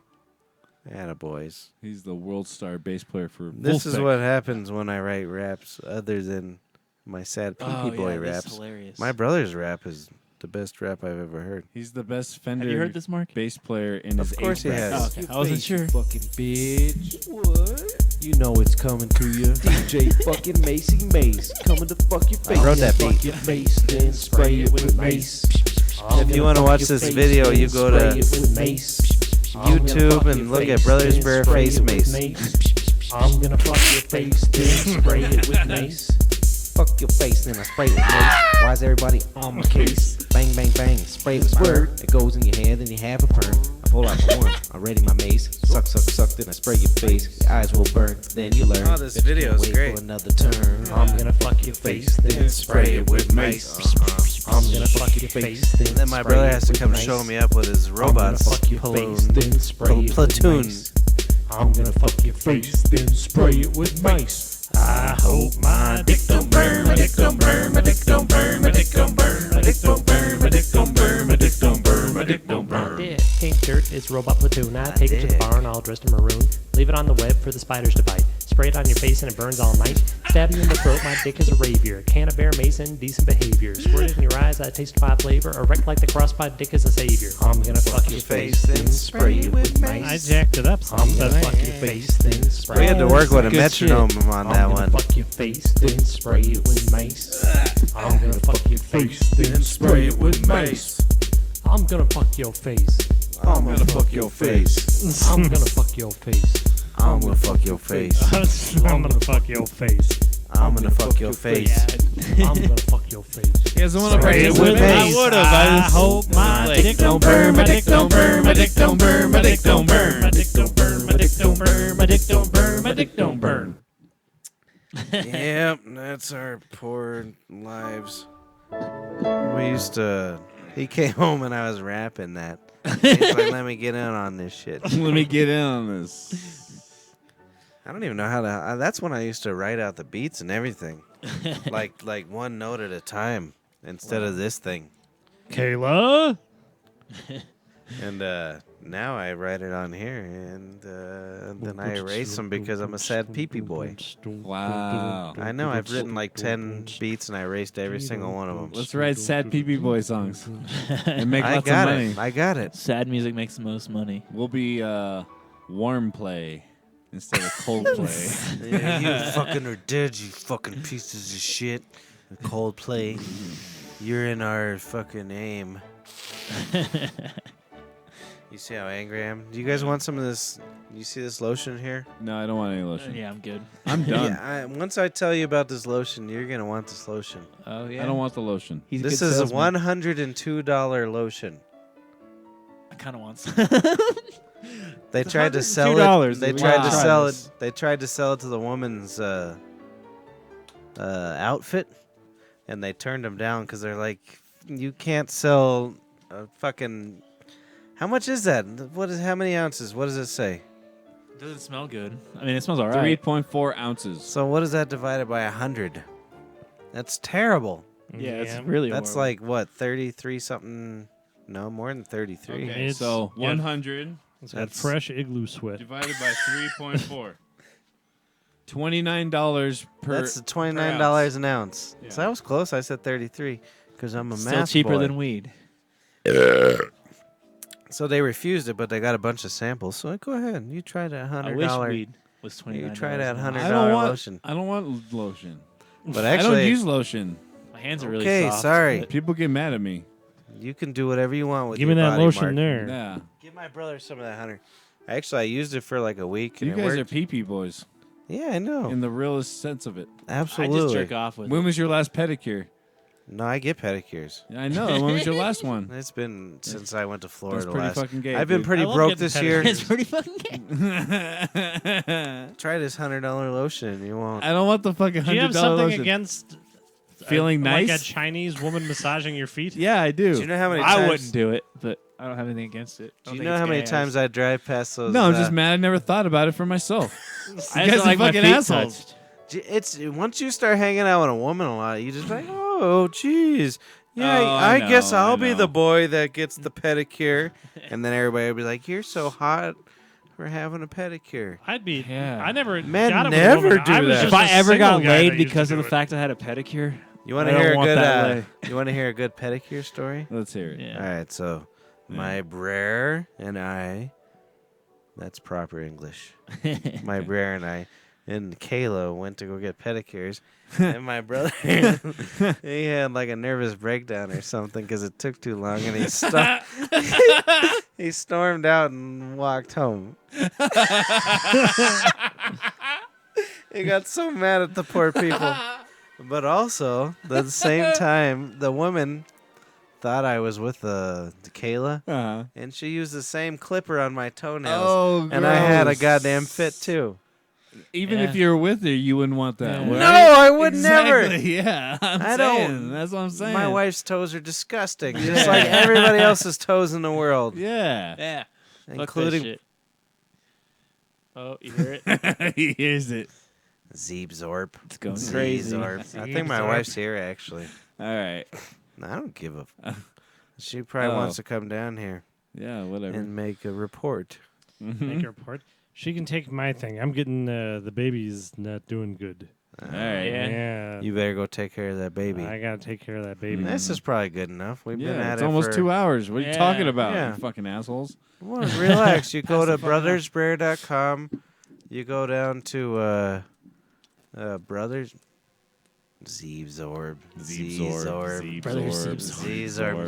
Attaboys. He's the world star bass player for This is Wolfpack. what happens when I write raps, other than my sad Pinky Boy yeah, that's raps. hilarious. My brother's rap is the best rap I've ever heard. He's the best Fender Have you heard this, Mark? bass player in Of his course he age bracket. has. Oh, okay. I wasn't sure. Fucking bitch. What? You know it's coming to you. DJ fucking Macy Mace coming to fuck your face. I wrote that Fuck beat. your face, then spray it with mace. If you wanna watch this video, you go to YouTube and look at BrothersBrer face mace. I'm gonna fuck your face, then spray it with mace. Fuck your face, then I spray it with mace. Why is everybody on my case? Bang, bang, bang, spray with squirt. It goes in your hand, then you have a perm. I pull out the horn, I ready my mace. Suck, suck, suck, then I spray your face. Your eyes will burn, then you learn. Oh, this But you video can't is wait great. for another turn. I'm gonna fuck your face, then spray it with mace. I'm gonna fuck your face, And then my brother has to come show me up with his robots. Fuck your face, then spray it with Platoon. mace. I'm gonna fuck your face, then spray it with mace. I hope my dick don't burn, my dick don't burn, my dick don't burn, my dick don't burn, my dick don't burn, my dick don't burn, my dick don't burn, my dick don't burn. Dick ain't dirt, it's robot platoon. I take it to the barn all dressed in maroon. Leave it on the web for the spiders to bite. Spray it on your face and it burns all night. Stab you in the throat, my dick is a ravier. Can of bear mason, decent behavior. Squirt it in your eyes, I taste five flavor. Erect like the crosspipe, dick is a savior. I'm gonna fuck your face, then spray it with mace. I jacked it up. I'm gonna fuck your face, then spray We had to work with a Good metronome on that I'm one. gonna fuck your face, then spray it with mace. I'm gonna fuck your face, then spray it with mace. I'm gonna fuck your face. I'm gonna fuck your face. I'm gonna fuck your face. I'm gonna fuck your face. I'm gonna fuck your face. I'm gonna fuck your face. I'm gonna fuck your face. He doesn't want to Spray it practice with with me. mace. I would have. I hope my dick don't burn, my dick don't burn, my dick don't burn, my dick don't burn, my dick don't burn, my dick don't burn, my dick don't burn, my dick don't burn. Yep, that's our poor lives. We used to. He came home and I was rapping that. He's like, let me get in on this shit. Let me get in on this. I don't even know how to. That's when I used to write out the beats and everything, like one note at a time instead of this thing. Kayla? And now I write it on here, and then I erase them because I'm a sad pee-pee boy. Wow. I know I've written like 10 beats and I erased every single one of them. Let's write sad PB boy songs and make I lots of got money. it. I got it. Sad music makes the most money. We'll be warm play instead of cold play. Yeah, you fucking are dead, you fucking pieces of shit. Coldplay. You're in our fucking aim. You see how angry I am? Do you guys want some of this? You see this lotion here? No, I don't want any lotion. Yeah, I'm good. I'm done. Yeah, once I tell you about this lotion, you're going to want this lotion. Oh yeah. I don't want the lotion. He's This a good is a salesman. $102 lotion. I kind of want some. They tried to sell $102. it. They Wow. tried to Try sell this. it. They tried to sell it to the woman's outfit, and they turned them down because they're like, "You can't sell a fucking." How much is that? What is? How many ounces? What does it say? Doesn't smell good. I mean, it smells all right. 3.4 ounces. So what is that divided by 100? That's terrible. Yeah, it's really. That's horrible. like what 33 something? No, more than 33. Okay, It's- so yeah. 100 It's got That's- fresh igloo sweat. divided by 3.4. $29 per. That's the $29 an ounce. Yeah. So that was close. I said 33 because I'm a still math cheaper boy. than weed. So they refused it, but they got a bunch of samples. So go ahead, you try that I wish $100. weed was $29. You try that $100 I don't want lotion. I don't want lotion. But I actually, don't use lotion. My hands are really Okay, soft. sorry. but- People get mad at me. you can do whatever you want with Give me your that body, lotion Mark. there. Yeah. Give my brother some of that, Hunter. Actually, I used it for like a week. And You it guys are worked. pee-pee boys Yeah, I know. in the realest sense of it. I Absolutely. just jerk off with When it. was your last pedicure? No, I get pedicures. I know. When was your last one? It's been since I went to That's Florida pretty last. fucking gay. I've been dude. pretty I love broke getting this year. It's pretty fucking gay. Try this $100 lotion. You won't. I don't want the fucking Do you have $100 something lotion. against Feeling like nice? a Chinese woman massaging your feet? Yeah, I do. Do you know how many I times? wouldn't do it, but I don't have anything against it. Do you know how many times I drive past those? No, I'm just mad. I never thought about it for myself. I You just guys don't are like my fucking feet assholes. touched. It's once you start hanging out with a woman a lot, you just like, oh, geez. Yeah, Oh, I guess I I'll be know. the boy that gets the pedicure, and then everybody will be like, "You're so hot for having a pedicure." I'd be. Yeah. I never. Men got it with a never woman. do I was that. just If I a ever single got guy laid that used to because of do the it. fact I had a pedicure, You want I to don't hear a want good? that way. You want to hear a good pedicure story? Let's hear it. yeah. All right, so Yeah. my brer and I. That's proper English. My brer and I and Kayla went to go get pedicures, and my brother he had like a nervous breakdown or something because it took too long, and he stormed out and walked home. He got so mad at the poor people, but also at the same time, the woman thought I was with the Kayla, Uh-huh. and she used the same clipper on my toenails, Oh, and I had a gross. goddamn fit too. Even Yeah. if you were with her, you wouldn't want that. Yeah. right? No, I would Exactly, never. Yeah, I'm I saying. don't- That's what I'm saying. My wife's toes are disgusting, just like everybody else's toes in the world, Yeah. Yeah. Fuck that including. shit. Oh, you hear it? He hears it. Zeebzorp. It's going crazy. Zeebzorp. I think my wife's here, actually. All right. I don't give a... She probably wants to come down here Yeah, whatever. and make a report. Make a report. She can take my thing. I'm getting the baby's not doing good. All right. Yeah. You better go take care of that baby. I gotta take care of that baby. This is probably good enough. We've been Yeah, at it's it almost for... 2 hours. What are you talking about, Yeah. you fucking assholes? Well, relax. You go to BrothersBrer.com. You go down to Brothers... Zeebzorb. Zeebzorb.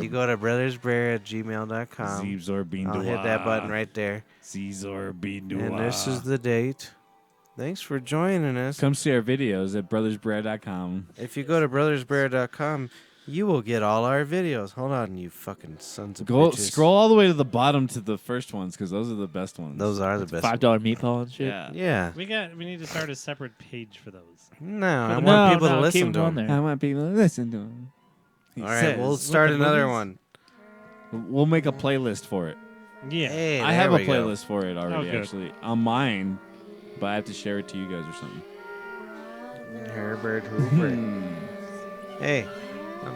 You go to BrothersBrer@gmail.com. Zeebzorb. I'll hit that button right there. Zeebzorb. And this is the date. Thanks for joining us. Come see our videos at BrothersBrer.com. If you go to BrothersBrer.com, you will get all our videos. Hold on, you fucking sons of bitches. Scroll all the way to the bottom to the first ones because those are the best ones. Those are the best. $5 meatball and shit. Yeah. Yeah. We need to start a separate page for those. No, I No, want people to keep listen to them on them. there. I want people to listen to them. All right, we'll start another one. We'll make a playlist for it. Yeah. Hey, I there have a we go. playlist for it already, Oh, good. actually, on mine, but I have to share it to you guys or something. Herbert Hoover. Hey, I'm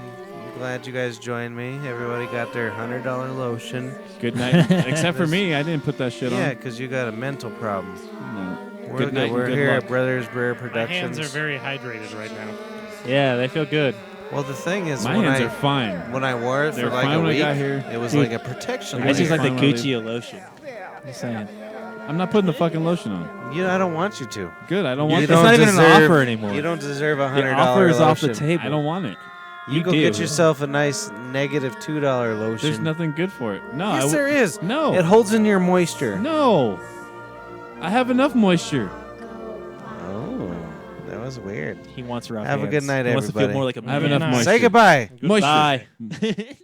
glad you guys joined me. Everybody got their $100 lotion. Good night. Except for me, I didn't put that shit Yeah, on. because you got a mental problem. No. We're Good night and We're good here luck. at BrothersBrer My Productions. hands are very hydrated right now. Yeah, they feel good. Well, the thing is, My when hands I are fine. when I wore it They for were like fine a when I week, got here. it was Dude, like a protection I I just layer. like the Finally. Gucci lotion. Just saying. I'm not putting the fucking lotion on. I don't want you to. Good, I don't You want It's that. don't not even an deserve- offer anymore. You don't deserve a The $100 offer is off the lotion. table. I don't want it. You go do. get yourself a nice negative $2 lotion. There's nothing good for it. No, Yes, there is. No. It holds in your moisture. No. I have enough moisture. Oh, that was weird. He wants rough Have a hands. good night, He wants to feel everybody. more like a I have man. enough Nice. moisture. Say goodbye. Moisture. Bye.